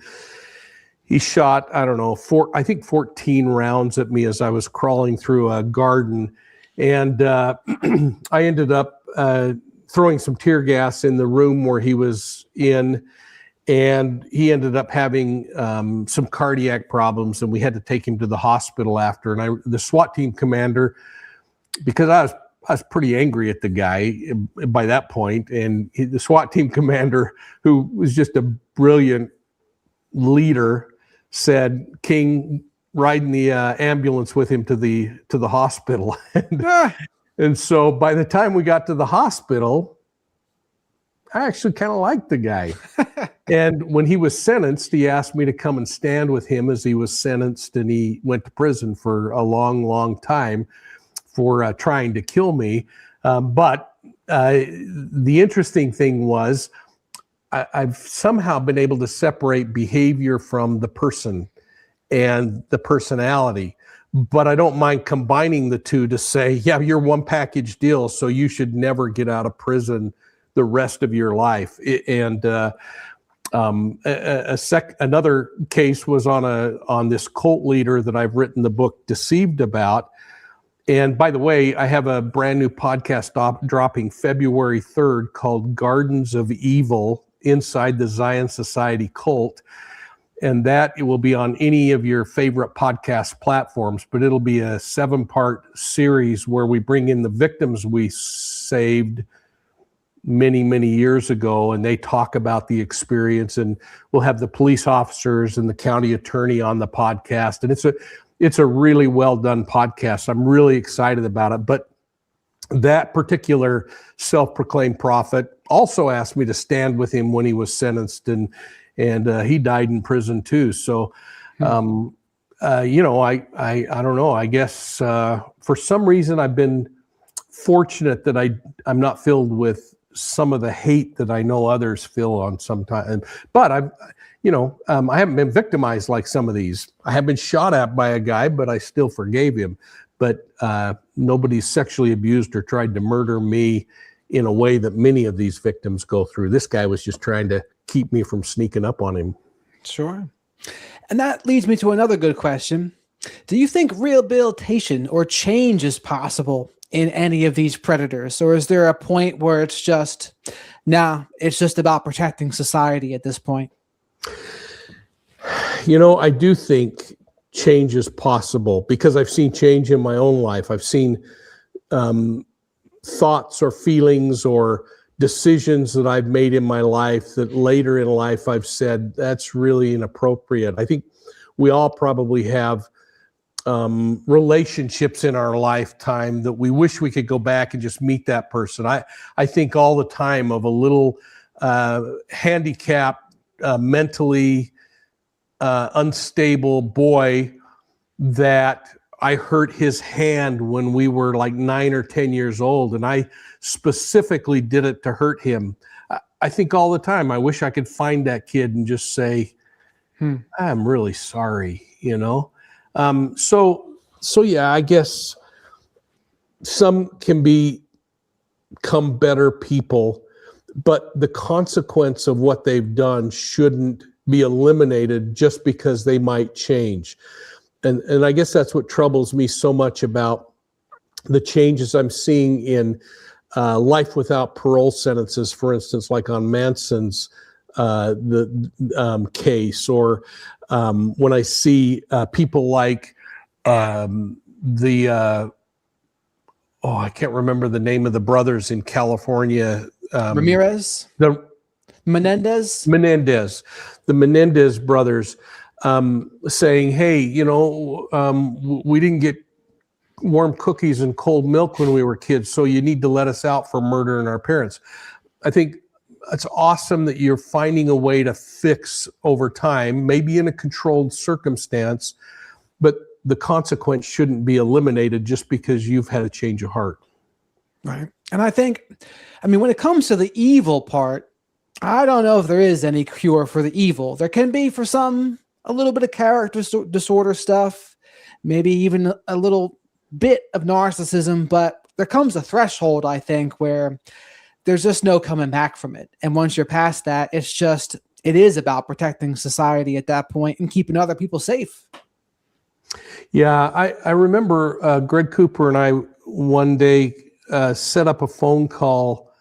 S2: He shot, I don't know, 14 rounds at me as I was crawling through a garden. And I ended up throwing some tear gas in the room where he was in. And he ended up having some cardiac problems, and we had to take him to the hospital after. And the SWAT team commander, because I was pretty angry at the guy by that point, and the SWAT team commander, who was just a brilliant leader, said, King, ride in the ambulance with him to the hospital. And so by the time we got to the hospital, I actually kind of liked the guy. And when he was sentenced, he asked me to come and stand with him as he was sentenced, and he went to prison for a long, long time for trying to kill me. But the interesting thing was I've somehow been able to separate behavior from the person and the personality. But I don't mind combining the two to say, yeah, you're one package deal, so you should never get out of prison the rest of your life. And another case was on this cult leader that I've written the book Deceived about. And by the way, I have a brand new podcast dropping February 3rd called Gardens of Evil Inside the Zion Society Cult. And that it will be on any of your favorite podcast platforms, but it'll be a 7-part series where we bring in the victims we saved many, many years ago, and they talk about the experience, and we'll have the police officers and the county attorney on the podcast. And it's a really well done podcast. I'm really excited about it. But that particular self-proclaimed prophet also asked me to stand with him when he was sentenced, and he died in prison too. So, I don't know. I guess for some reason I've been fortunate that I'm not filled with some of the hate that I know others feel on sometimes. But I haven't been victimized like some of these. I have been shot at by a guy, but I still forgave him. But nobody's sexually abused or tried to murder me in a way that many of these victims go through. This guy was just trying to keep me from sneaking up on him.
S1: Sure. And that leads me to another good question. Do you think rehabilitation or change is possible in any of these predators? Or is there a point where it's just, nah, it's just about protecting society at this point?
S2: I do think change is possible because I've seen change in my own life. I've seen thoughts or feelings or decisions that I've made in my life that later in life I've said, that's really inappropriate. I think we all probably have relationships in our lifetime that we wish we could go back and just meet that person. I think all the time of a little handicapped, mentally unstable boy that I hurt his hand when we were like 9 or 10 years old, and I specifically did it to hurt him. I think all the time, I wish I could find that kid and just say, I'm really sorry, So yeah, I guess some can become better people, but the consequence of what they've done shouldn't be eliminated just because they might change. And I guess that's what troubles me so much about the changes I'm seeing in life without parole sentences, for instance, like on Manson's case, or when I see people like I can't remember the name of the brothers in California.
S1: Ramirez? Menendez?
S2: The Menendez brothers saying, hey, we didn't get warm cookies and cold milk when we were kids, so you need to let us out for murdering our parents. I think it's awesome that you're finding a way to fix over time, maybe in a controlled circumstance, but the consequence shouldn't be eliminated just because you've had a change of heart.
S1: Right. And I think, when it comes to the evil part, I don't know if there is any cure for the evil. There can be for some, a little bit of character disorder stuff, maybe even a little bit of narcissism, but there comes a threshold, I think, where there's just no coming back from it. And once you're past that, it is about protecting society at that point and keeping other people safe.
S2: Yeah, I remember Greg Cooper and I one day set up a phone call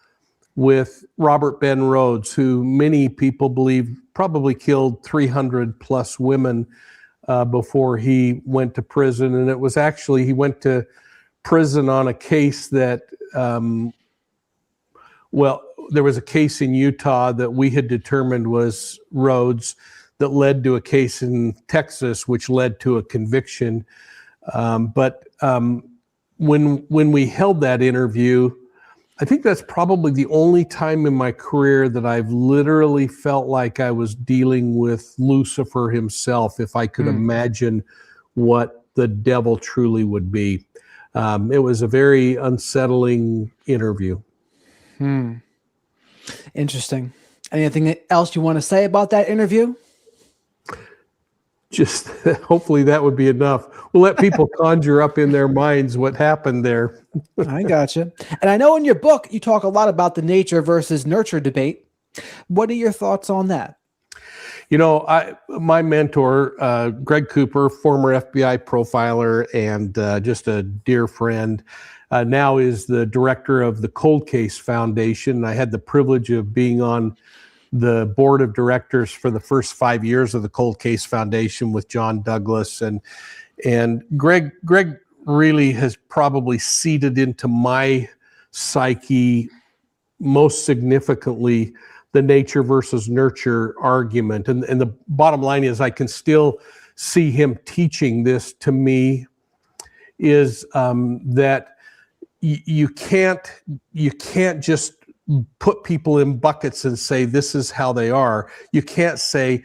S2: with Robert Ben Rhodes, who many people believe probably killed 300 plus women before he went to prison. And it was actually, he went to prison on a case that, there was a case in Utah that we had determined was Rhodes that led to a case in Texas, which led to a conviction. But when we held that interview, I think that's probably the only time in my career that I've literally felt like I was dealing with Lucifer himself, if I could imagine what the devil truly would be. It was a very unsettling interview.
S1: Interesting. Anything else you want to say about that interview?
S2: Just hopefully that would be enough. We'll let people conjure up in their minds what happened there.
S1: I gotcha. And I know in your book, you talk a lot about the nature versus nurture debate. What are your thoughts on that?
S2: My mentor, Greg Cooper, former FBI profiler and just a dear friend, now is the director of the Cold Case Foundation. I had the privilege of being on the board of directors for the first 5 years of the Cold Case Foundation with John Douglas, and Greg really has probably seeded into my psyche most significantly the nature versus nurture argument. And the bottom line is I can still see him teaching this to me, is that you can't just put people in buckets and say this is how they are. You can't say,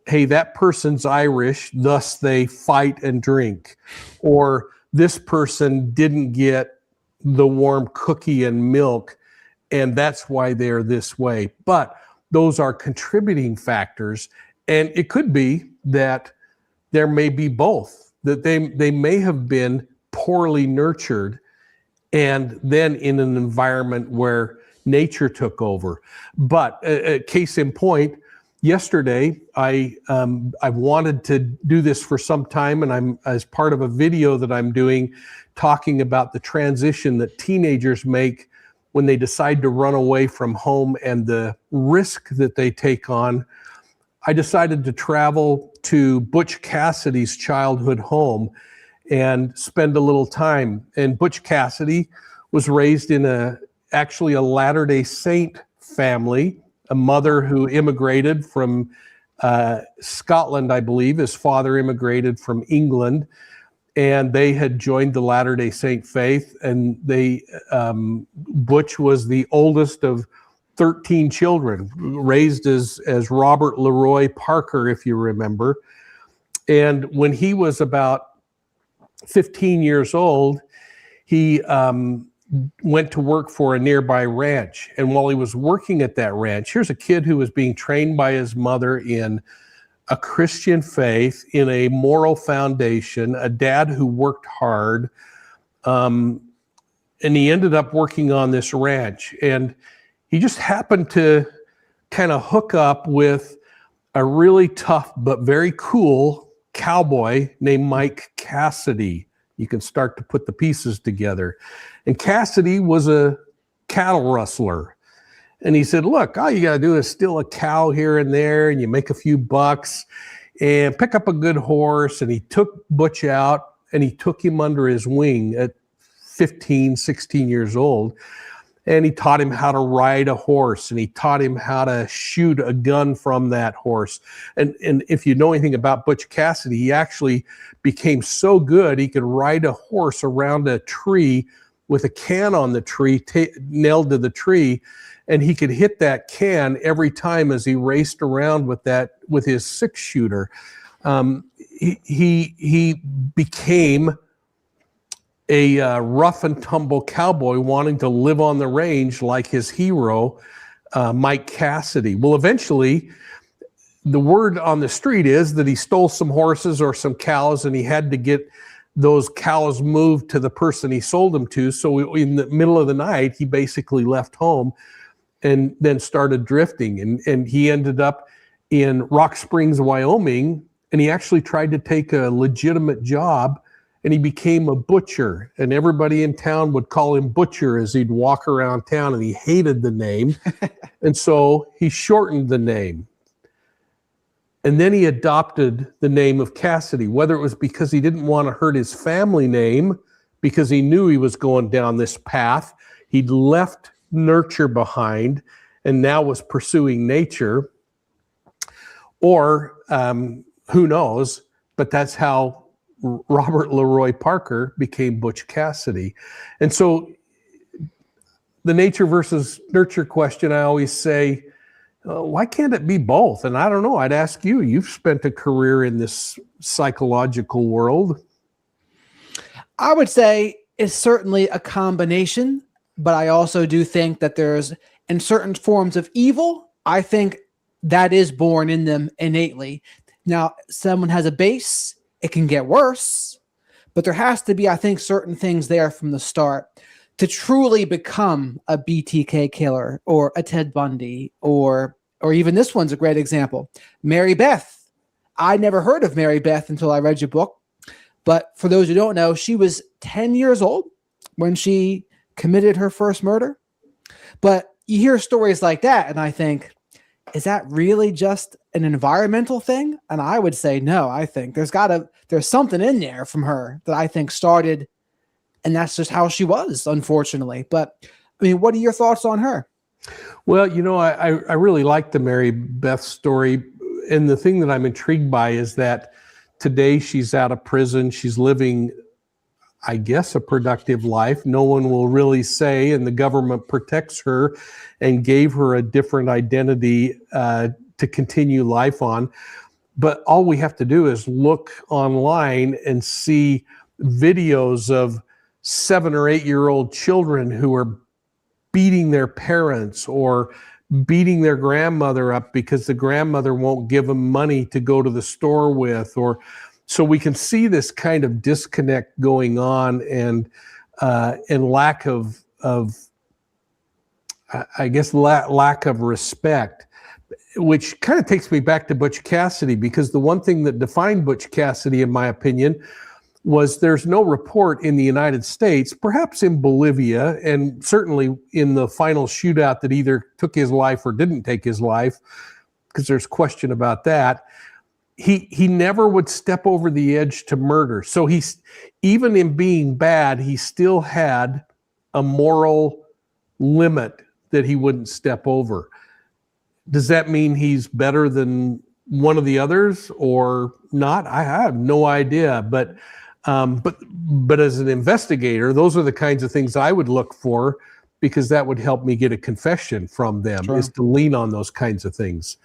S2: hey, that person's Irish, thus they fight and drink, or this person didn't get the warm cookie and milk and that's why they're this way. But those are contributing factors, and it could be that there may be both, that they may have been poorly nurtured and then in an environment where nature took over. But case in point, yesterday, I've wanted to do this for some time, and I'm as part of a video that I'm doing talking about the transition that teenagers make when they decide to run away from home and the risk that they take on. I decided to travel to Butch Cassidy's childhood home and spend a little time. And Butch Cassidy was raised in actually a Latter-day Saint family, a mother who immigrated from Scotland, I believe. His father immigrated from England, and they had joined the Latter-day Saint faith. And Butch was the oldest of 13 children, raised as Robert Leroy Parker, if you remember. And when he was about 15 years old, he went to work for a nearby ranch. And while he was working at that ranch, here's a kid who was being trained by his mother in a Christian faith, in a moral foundation, a dad who worked hard. And he ended up working on this ranch. And he just happened to kind of hook up with a really tough but very cool cowboy named Mike Cassidy. You can start to put the pieces together. And Cassidy was a cattle rustler. And he said, look, all you got to do is steal a cow here and there, and you make a few bucks, and pick up a good horse. And he took Butch out, and he took him under his wing at 15, 16 years old. And he taught him how to ride a horse, and he taught him how to shoot a gun from that horse. And if you know anything about Butch Cassidy, he actually became so good he could ride a horse around a tree with a can on the tree, nailed to the tree, and he could hit that can every time as he raced around with his six-shooter. He became a rough and tumble cowboy wanting to live on the range like his hero, Mike Cassidy. Well, eventually, the word on the street is that he stole some horses or some cows, and he had to get those cows moved to the person he sold them to. So in the middle of the night, he basically left home and then started drifting. And he ended up in Rock Springs, Wyoming, and he actually tried to take a legitimate job, and he became a butcher. And everybody in town would call him Butcher as he'd walk around town, and he hated the name. And so he shortened the name. And then he adopted the name of Cassidy, whether it was because he didn't want to hurt his family name, because he knew he was going down this path. He'd left nurture behind and now was pursuing nature. Or who knows, but that's how Robert Leroy Parker became Butch Cassidy. And so the nature versus nurture question, I always say, why can't it be both? And I don't know, I'd ask you, you've spent a career in this psychological world.
S1: I would say it's certainly a combination, but I also do think that there's, in certain forms of evil, I think that is born in them innately. Now, someone has a base, it can get worse, but there has to be, I think, certain things there from the start to truly become a BTK killer or a Ted Bundy, or even this one's a great example, Mary Beth. I never heard of Mary Beth until I read your book. But for those who don't know, she was 10 years old when she committed her first murder. But you hear stories like that, and I think, is that really just an environmental thing? And I would say no. I think there's something in there from her that I think started, and that's just how she was, unfortunately. But I mean, what are your thoughts on her?
S2: Well, you know, I really like the Mary Beth story. And the thing that I'm intrigued by is that today she's out of prison. She's living, I guess, a productive life. No one will really say, and the government protects her and gave her a different identity to continue life on. But all we have to do is look online and see videos of 7 or 8 year old children who are beating their parents or beating their grandmother up because the grandmother won't give them money to go to the store with. Or so we can see this kind of disconnect going on, and lack of I guess lack of respect. which kind of takes me back to Butch Cassidy, because the one thing that defined Butch Cassidy, in my opinion, was there's no report in the United States, perhaps in Bolivia, and certainly in the final shootout that either took his life or didn't take his life, because there's question about that. He never would step over the edge to murder. So he's, even in being bad, he still had a moral limit that he wouldn't step over. Does that mean he's better than one of the others or not? I have no idea. But as an investigator, those are the kinds of things I would look for, because that would help me get a confession from them,
S1: Sure.
S2: is to lean on those kinds of things.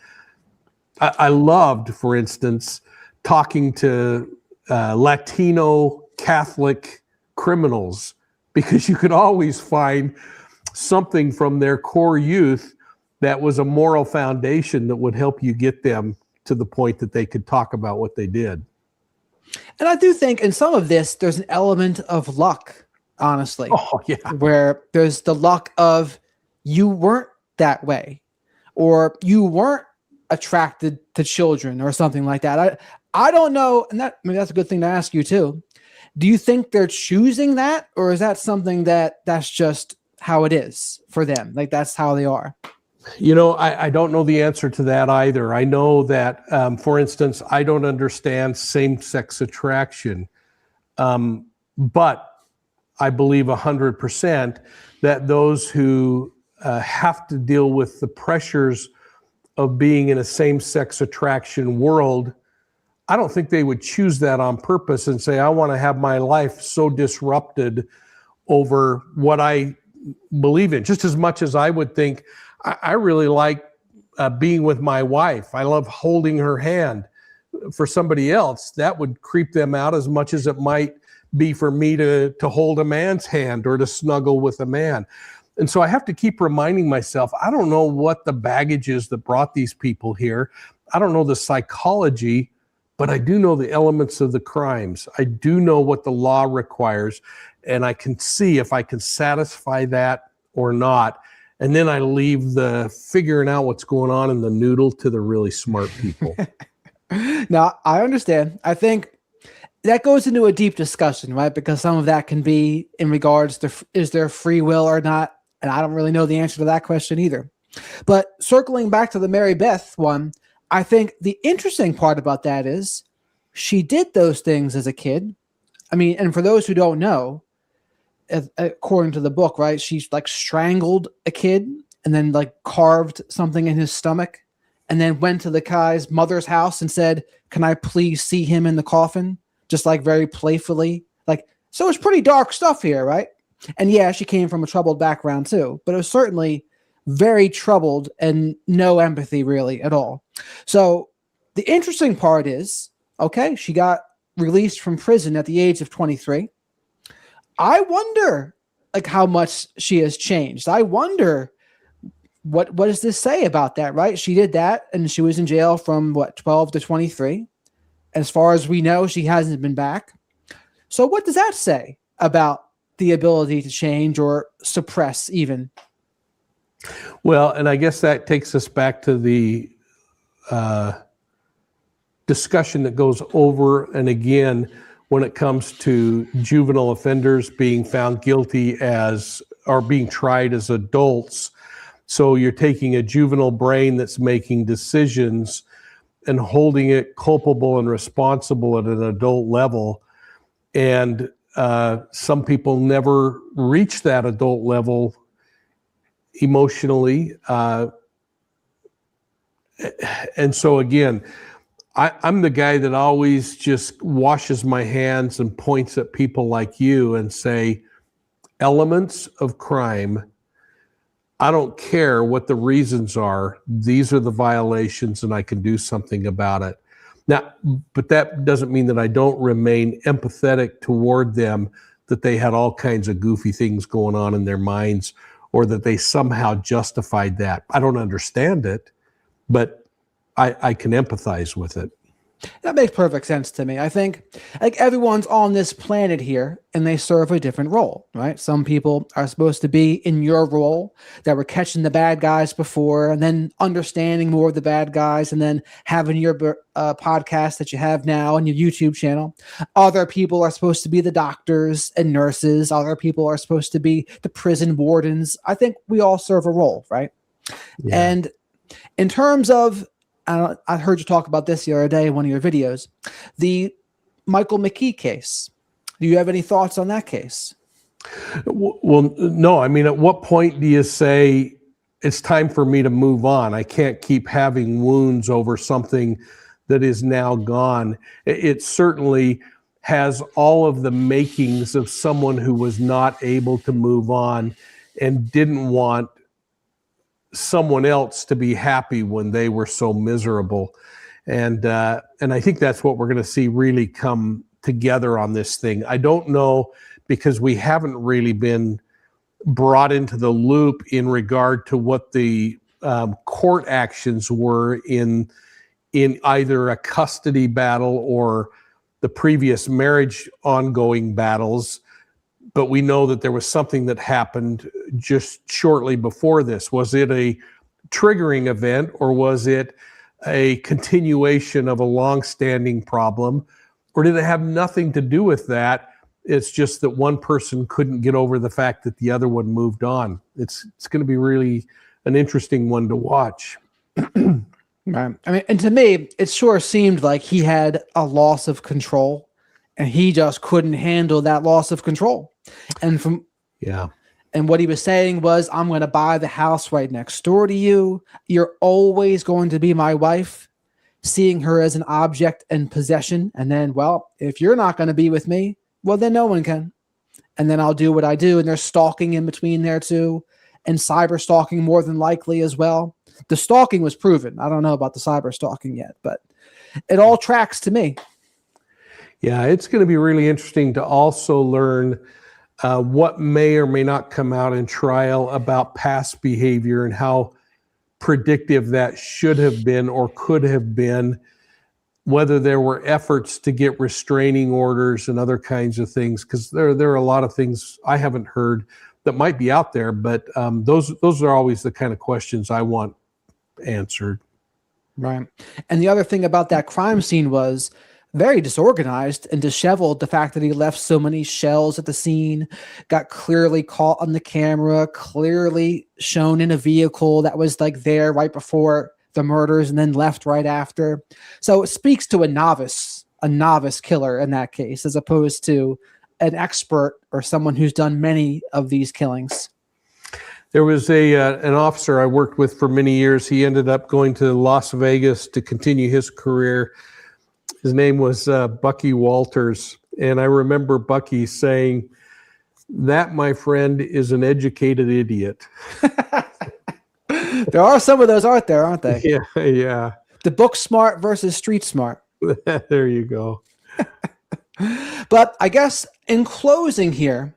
S2: I loved, for instance, talking to Latino Catholic criminals, because you could always find something from their core youth that was a moral foundation that would help you get them to the point that they could talk about what they did.
S1: And I do think in some of this, there's an element of luck, honestly.
S2: Oh, yeah.
S1: Where there's the luck of you weren't that way, or you weren't attracted to children or something like that. I don't know. And that, I mean, that's a good thing to ask you too. Do you think they're choosing that, or is that something that's just how it is for them? Like that's how they are.
S2: You know, I don't know the answer to that either. I know that, for instance, I don't understand same-sex attraction, but I believe 100% that those who have to deal with the pressures of being in a same-sex attraction world, I don't think they would choose that on purpose and say, I want to have my life so disrupted over what I believe in. Just as much as I would think, I really like being with my wife. I love holding her hand. For somebody else, that would creep them out as much as it might be for me to hold a man's hand or to snuggle with a man. And so I have to keep reminding myself, I don't know what the baggage is that brought these people here. I don't know the psychology, but I do know the elements of the crimes. I do know what the law requires, and I can see if I can satisfy that or not. And then I leave the figuring out what's going on in the noodle to the really smart people.
S1: Now, I understand. I think that goes into a deep discussion, right? Because some of that can be in regards to, is there free will or not? And I don't really know the answer to that question either. But circling back to the Mary Beth one, I think the interesting part about that is she did those things as a kid. I mean, and for those who don't know, according to the book, right, she's like strangled a kid and then like carved something in his stomach, and then went to the guy's mother's house and said, can I please see him in the coffin? Just like very playfully. Like, so it's pretty dark stuff here, right? And yeah, she came from a troubled background too, but it was certainly very troubled and no empathy really at all. So the interesting part is, okay, she got released from prison at the age of 23. I wonder like how much she has changed. I wonder what does this say about that, right? She did that and she was in jail from 12 to 23. As far as we know, she hasn't been back. So what does that say about the ability to change or suppress even?
S2: Well, and I guess that takes us back to the discussion that goes over and again when it comes to juvenile offenders being found guilty as, or being tried as adults. So you're taking a juvenile brain that's making decisions and holding it culpable and responsible at an adult level. And some people never reach that adult level emotionally. And so again, I'm the guy that always just washes my hands and points at people like you and say, elements of crime, I don't care what the reasons are. These are the violations and I can do something about it. Now, but that doesn't mean that I don't remain empathetic toward them, that they had all kinds of goofy things going on in their minds or that they somehow justified that. I don't understand it, but I can empathize with it.
S1: That makes perfect sense to me. I think like everyone's on this planet here and they serve a different role, right? Some people are supposed to be in your role that were catching the bad guys before and then understanding more of the bad guys and then having your podcast that you have now and your YouTube channel. Other people are supposed to be the doctors and nurses. Other people are supposed to be the prison wardens. I think we all serve a role, right?
S2: Yeah.
S1: And in terms of, I heard you talk about this the other day in one of your videos, the Michael McKee case. Do you have any thoughts on that case?
S2: Well, no. I mean, at what point do you say it's time for me to move on? I can't keep having wounds over something that is now gone. It certainly has all of the makings of someone who was not able to move on and didn't want someone else to be happy when they were so miserable. And I think that's what we're going to see really come together on this thing. I don't know, because we haven't really been brought into the loop in regard to what the court actions were in either a custody battle or the previous marriage ongoing battles. But we know that there was something that happened just shortly before this. Was it a triggering event, or was it a continuation of a long-standing problem, or did it have nothing to do with that? It's just that one person couldn't get over the fact that the other one moved on. It's going to be really an interesting one to watch.
S1: Right. I mean, and to me, it sure seemed like he had a loss of control, and he just couldn't handle that loss of control. And what he was saying was, I'm going to buy the house right next door to you. You're always going to be my wife, seeing her as an object and possession. And then, well, if you're not going to be with me, well, then no one can. And then I'll do what I do. And there's stalking in between there too. And cyber stalking more than likely as well. The stalking was proven. I don't know about the cyber stalking yet, but it all tracks to me.
S2: Yeah, it's going to be really interesting to also learn what may or may not come out in trial about past behavior and how predictive that should have been or could have been, whether there were efforts to get restraining orders and other kinds of things, because there are a lot of things I haven't heard that might be out there, but those are always the kind of questions I want answered.
S1: Right. And the other thing about that crime scene was very disorganized and disheveled. The fact that he left so many shells at the scene, got clearly caught on the camera, clearly shown in a vehicle that was like there right before the murders and then left right after. So it speaks to a novice killer in that case, as opposed to an expert or someone who's done many of these killings.
S2: There was an officer I worked with for many years. He ended up going to Las Vegas to continue his career. His name was Bucky Walters. And I remember Bucky saying, "That, my friend, is an educated idiot."
S1: There are some of those out there, aren't they?
S2: Yeah.
S1: The book smart versus street smart.
S2: There you go.
S1: But I guess in closing here,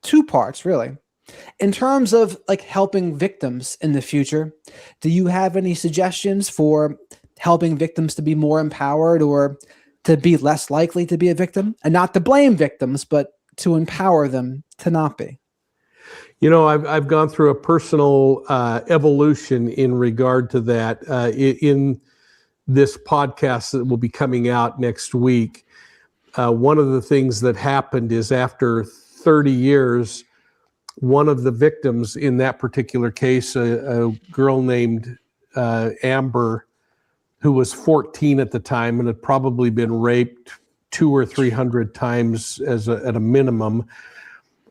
S1: two parts really. In terms of like helping victims in the future, do you have any suggestions for helping victims to be more empowered or to be less likely to be a victim? And not to blame victims, but to empower them to not be.
S2: You know, I've gone through a personal evolution in regard to that. In this podcast that will be coming out next week, one of the things that happened is after 30 years, one of the victims in that particular case, a girl named Amber, who was 14 at the time and had probably been raped 200 or 300 times at a minimum.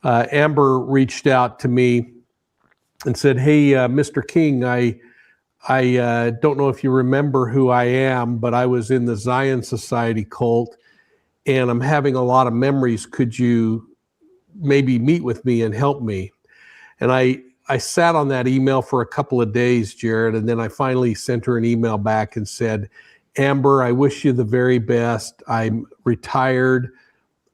S2: Amber reached out to me and said, "Hey, Mr. King, I don't know if you remember who I am, but I was in the Zion Society cult and I'm having a lot of memories. Could you maybe meet with me and help me?" And I sat on that email for a couple of days, Jared, and then I finally sent her an email back and said, "Amber, I wish you the very best. I'm retired.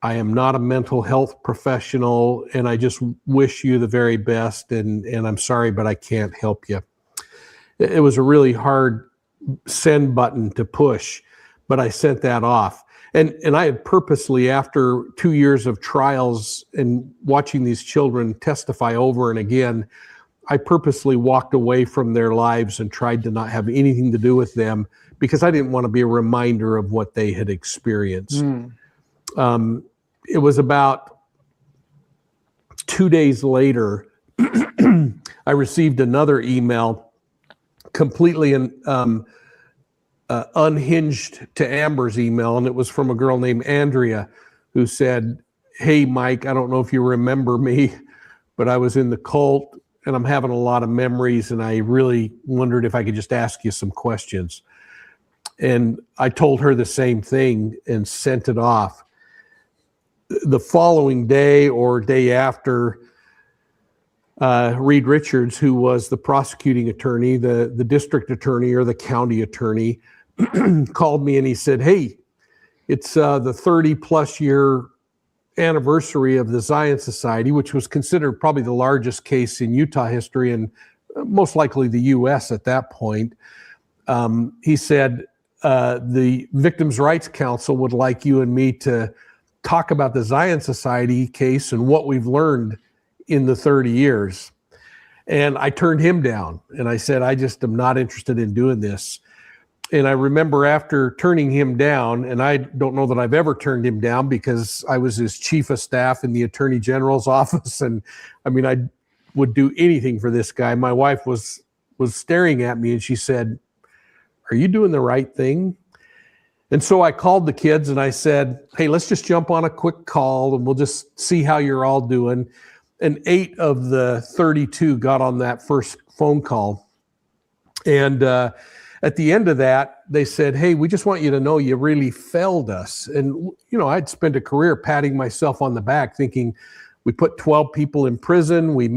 S2: I am not a mental health professional, and I just wish you the very best, and I'm sorry, but I can't help you." It was a really hard send button to push, but I sent that off. And I had purposely, after 2 years of trials and watching these children testify over and again, I purposely walked away from their lives and tried to not have anything to do with them because I didn't want to be a reminder of what they had experienced. It was about 2 days later, I received another email completely unhinged to Amber's email, and it was from a girl named Andrea who said, "Hey, Mike, I don't know if you remember me, but I was in the cult and I'm having a lot of memories, and I really wondered if I could just ask you some questions." And I told her the same thing and sent it off. The following day or day after, Reed Richards, who was the prosecuting attorney, the district attorney or the county attorney, called me and he said, "Hey, it's the 30 plus year anniversary of the Zion Society," which was considered probably the largest case in Utah history and most likely the US at that point. He said, "The Victims' Rights Council would like you and me to talk about the Zion Society case and what we've learned in the 30 years. And I turned him down and I said, "I just am not interested in doing this." And I remember after turning him down, and I don't know that I've ever turned him down because I was his chief of staff in the Attorney General's office. And I mean, I would do anything for this guy. My wife was staring at me and she said, "Are you doing the right thing?" And so I called the kids and I said, "Hey, let's just jump on a quick call and we'll just see how you're all doing." And 8 of the 32 got on that first phone call. And at the end of that, they said, "Hey, we just want you to know you really failed us." And, you know, I'd spent a career patting myself on the back thinking we put 12 people in prison. We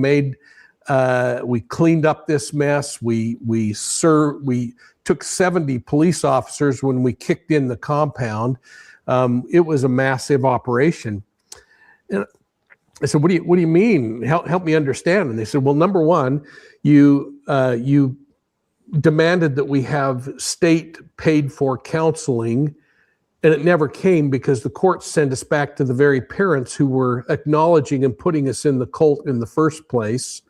S2: cleaned up this mess. We took 70 police officers when we kicked in the compound. It was a massive operation. And I said, what do you mean? Help me understand." And they said, "Well, number one, you demanded that we have state paid for counseling, and it never came because the courts sent us back to the very parents who were acknowledging and putting us in the cult in the first place."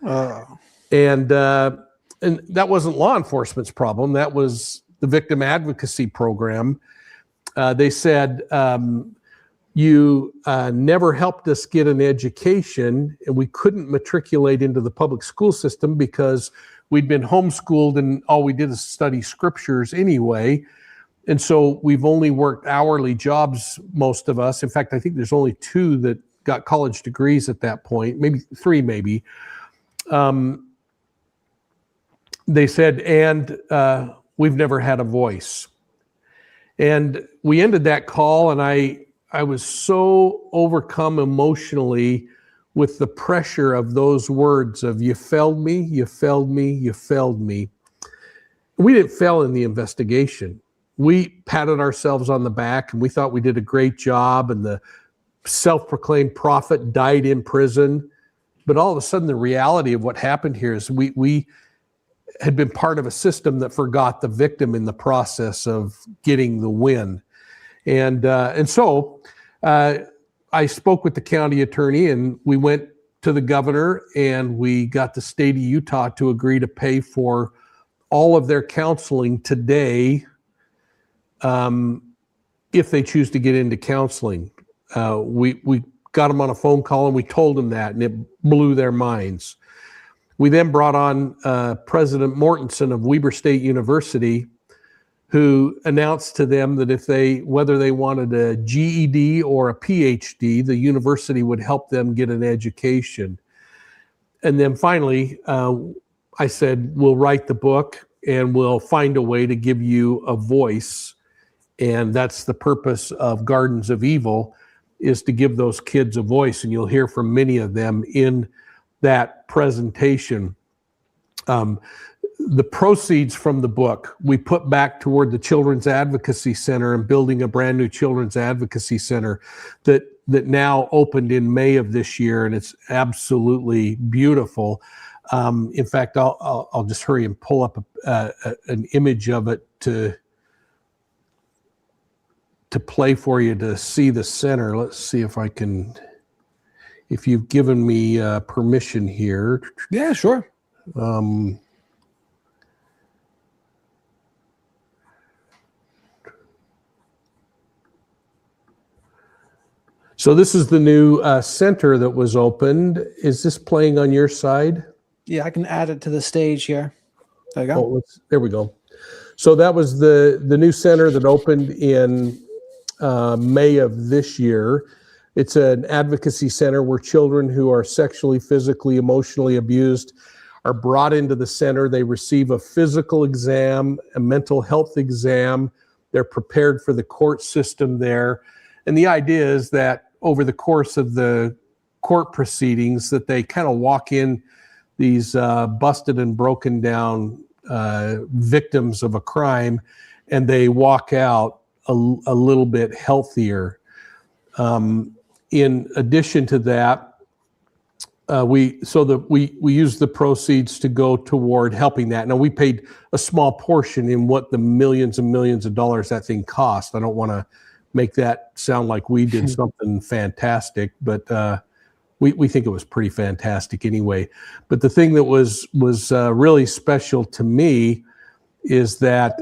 S2: And that wasn't law enforcement's problem. That was the victim advocacy program. They said, "You never helped us get an education, and we couldn't matriculate into the public school system because we'd been homeschooled and all we did is study scriptures anyway. And so we've only worked hourly jobs, most of us. In fact, I think there's only 2 that got college degrees at that point, maybe 3 maybe." They said, "And we've never had a voice." And we ended that call, and I was so overcome emotionally with the pressure of those words of "you failed me, you failed me, you failed me." We didn't fail in the investigation. We patted ourselves on the back and we thought we did a great job, and the self-proclaimed prophet died in prison. But all of a sudden, the reality of what happened here is we had been part of a system that forgot the victim in the process of getting the win. And so I spoke with the county attorney and we went to the governor and we got the state of Utah to agree to pay for all of their counseling today if they choose to get into counseling. We got them on a phone call and we told them that, and it blew their minds. We then brought on President Mortensen of Weber State University, who announced to them that whether they wanted a GED or a PhD, the university would help them get an education. And then finally, I said, "We'll write the book and we'll find a way to give you a voice." And that's the purpose of Gardens of Evil, is to give those kids a voice. And you'll hear from many of them in that presentation. The proceeds from the book we put back toward the Children's Advocacy Center and building a brand new Children's Advocacy Center that now opened in May of this year, and it's absolutely beautiful. In fact, I'll just hurry and pull up an image of it to to play for you to see the center. Let's see if if you've given me permission here.
S1: Yeah, sure.
S2: So this is the new center that was opened. Is this playing on your side?
S1: Yeah, I can add it to the stage here. There you go.
S2: There we go. So that was the new center that opened in May of this year. It's an advocacy center where children who are sexually, physically, emotionally abused are brought into the center. They receive a physical exam, a mental health exam. They're prepared for the court system there. And the idea is that over the course of the court proceedings, that they kind of walk in these busted and broken down victims of a crime, and they walk out a little bit healthier. In addition to that, we use the proceeds to go toward helping that. Now, we paid a small portion in what the millions and millions of dollars that thing cost. I don't want to make that sound like we did something fantastic, but we think it was pretty fantastic anyway. But the thing that was really special to me is that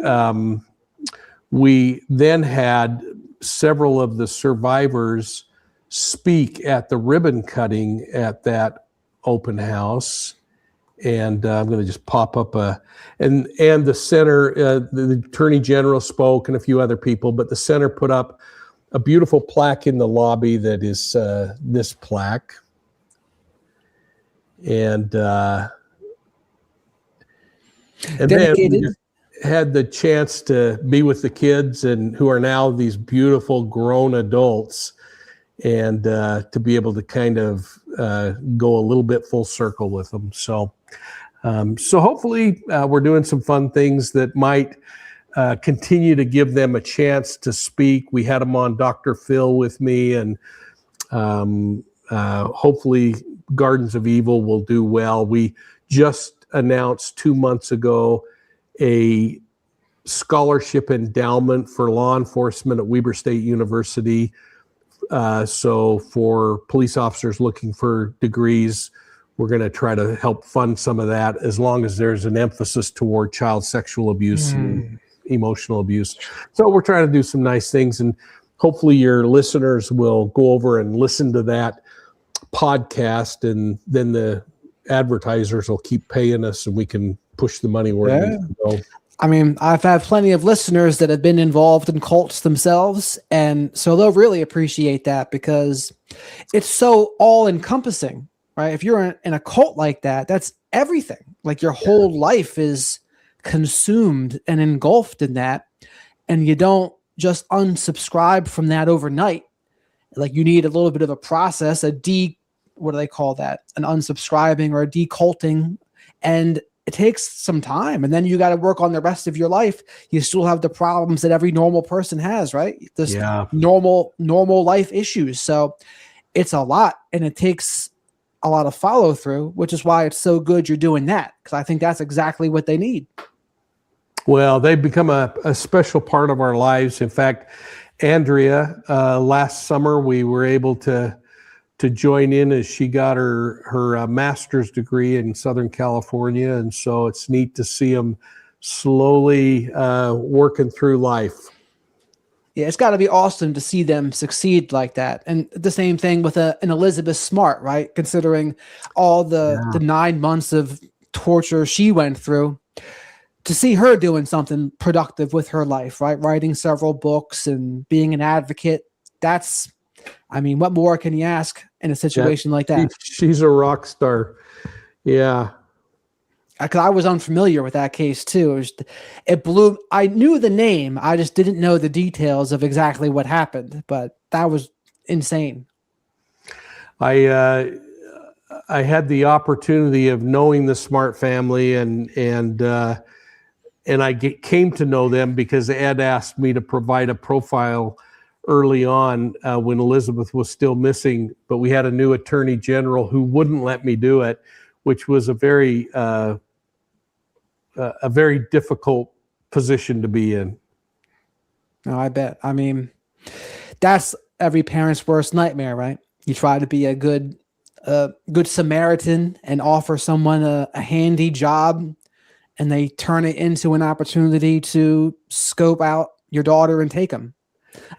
S2: we then had several of the survivors speak at the ribbon cutting at that open house. And I'm going to just pop up and the center, the Attorney General spoke and a few other people, but the center put up a beautiful plaque in the lobby that is this plaque. And then we just had the chance to be with the kids and who are now these beautiful grown adults, and to be able to kind of go a little bit full circle with them. So hopefully we're doing some fun things that might continue to give them a chance to speak. We had them on Dr. Phil with me, and hopefully Gardens of Evil will do well. We just announced 2 months ago a scholarship endowment for law enforcement at Weber State University. So for police officers looking for degrees, we're going to try to help fund some of that, as long as there's an emphasis toward child sexual abuse and emotional abuse. So we're trying to do some nice things, and hopefully your listeners will go over and listen to that podcast, and then the advertisers will keep paying us and we can push the money where it needs to go.
S1: I mean, I've had plenty of listeners that have been involved in cults themselves, and so they'll really appreciate that, because it's so all-encompassing, right? If you're in a cult like that, that's everything. Like, your whole life is consumed and engulfed in that, and you don't just unsubscribe from that overnight. Like, you need a little bit of a process, what do they call that? An unsubscribing or a deculting, and it takes some time, and then you got to work on the rest of your life. You still have the problems that every normal person has, right? This normal life issues. So it's a lot, and it takes a lot of follow through, which is why it's so good you're doing that, because I think that's exactly what they need.
S2: Well, they've become a special part of our lives. In fact, Andrea, last summer, we were able to join in as she got her master's degree in Southern California. And so it's neat to see them slowly working through life.
S1: Yeah, it's got to be awesome to see them succeed like that. And the same thing with an Elizabeth Smart, right? Considering all the 9 months of torture she went through, to see her doing something productive with her life, right? Writing several books and being an advocate. That's, I mean, what more can you ask in a situation like that?
S2: She's a rock star. Yeah.
S1: Because I was unfamiliar with that case too. It blew. I knew the name. I just didn't know the details of exactly what happened. But that was insane.
S2: I had the opportunity of knowing the Smart family, and I came to know them because Ed asked me to provide a profile early on when Elizabeth was still missing, but we had a new attorney general who wouldn't let me do it, which was a very difficult position to be in.
S1: No, I bet. I mean, That's every parent's worst nightmare, right? You try to be a good Samaritan and offer someone a handy job, and they turn it into an opportunity to scope out your daughter and take them.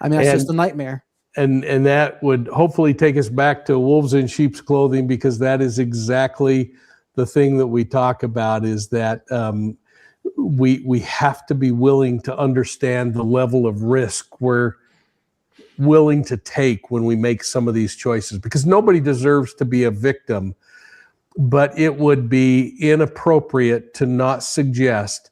S1: I mean, that's just a nightmare.
S2: And that would hopefully take us back to wolves in sheep's clothing, because that is exactly the thing that we talk about, is that we have to be willing to understand the level of risk we're willing to take when we make some of these choices, because nobody deserves to be a victim. But it would be inappropriate to not suggest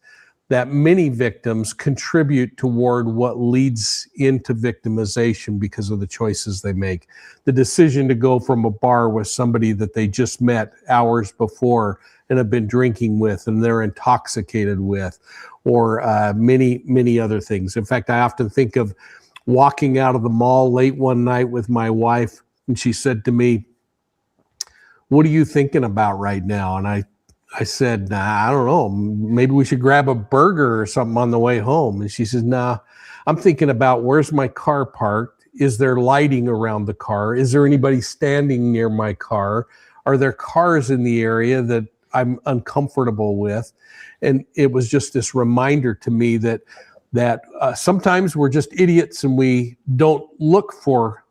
S2: that many victims contribute toward what leads into victimization because of the choices they make. The decision to go from a bar with somebody that they just met hours before and have been drinking with and they're intoxicated with, or many, many other things. In fact, I often think of walking out of the mall late one night with my wife, and she said to me, "What are you thinking about right now?" And I said, "Nah, I don't know. Maybe we should grab a burger or something on the way home." And she says, "Nah, I'm thinking about where's my car parked? Is there lighting around the car? Is there anybody standing near my car? Are there cars in the area that I'm uncomfortable with?" And it was just this reminder to me that sometimes we're just idiots and we don't look for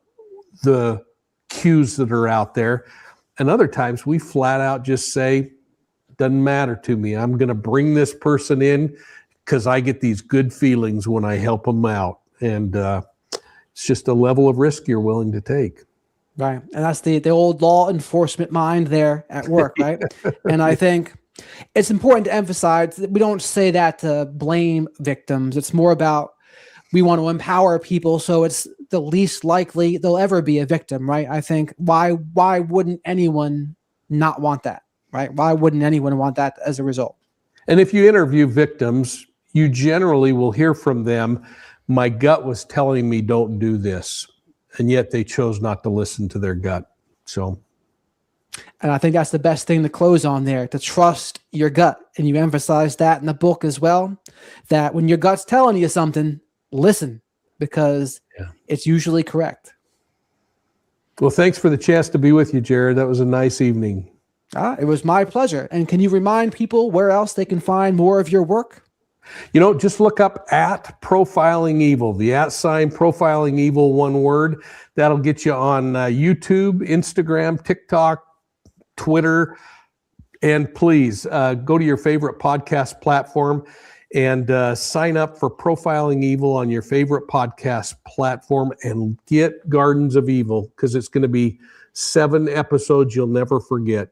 S2: the cues that are out there. And other times we flat out just say, "Doesn't matter to me. I'm going to bring this person in because I get these good feelings when I help them out." And it's just a level of risk you're willing to take.
S1: Right. And that's the old law enforcement mind there at work, right? And I think it's important to emphasize that we don't say that to blame victims. It's more about, we want to empower people so it's the least likely they'll ever be a victim, right? I think why wouldn't anyone not want that, right? Why wouldn't anyone want that as a result?
S2: And if you interview victims, you generally will hear from them, "My gut was telling me don't do this," and yet they chose not to listen to their gut. So,
S1: and I think that's the best thing to close on there, to trust your gut. And you emphasize that in the book as well, that when your gut's telling you something, listen, because it's usually correct.
S2: Well, thanks for the chance to be with you, Jared. That was a nice evening.
S1: It was my pleasure. And can you remind people where else they can find more of your work?
S2: Just look up @Profiling Evil, the @ Profiling Evil, one word. That'll get you on YouTube, Instagram, TikTok, Twitter. And please go to your favorite podcast platform and sign up for Profiling Evil on your favorite podcast platform and get Gardens of Evil, because it's going to be 7 episodes you'll never forget.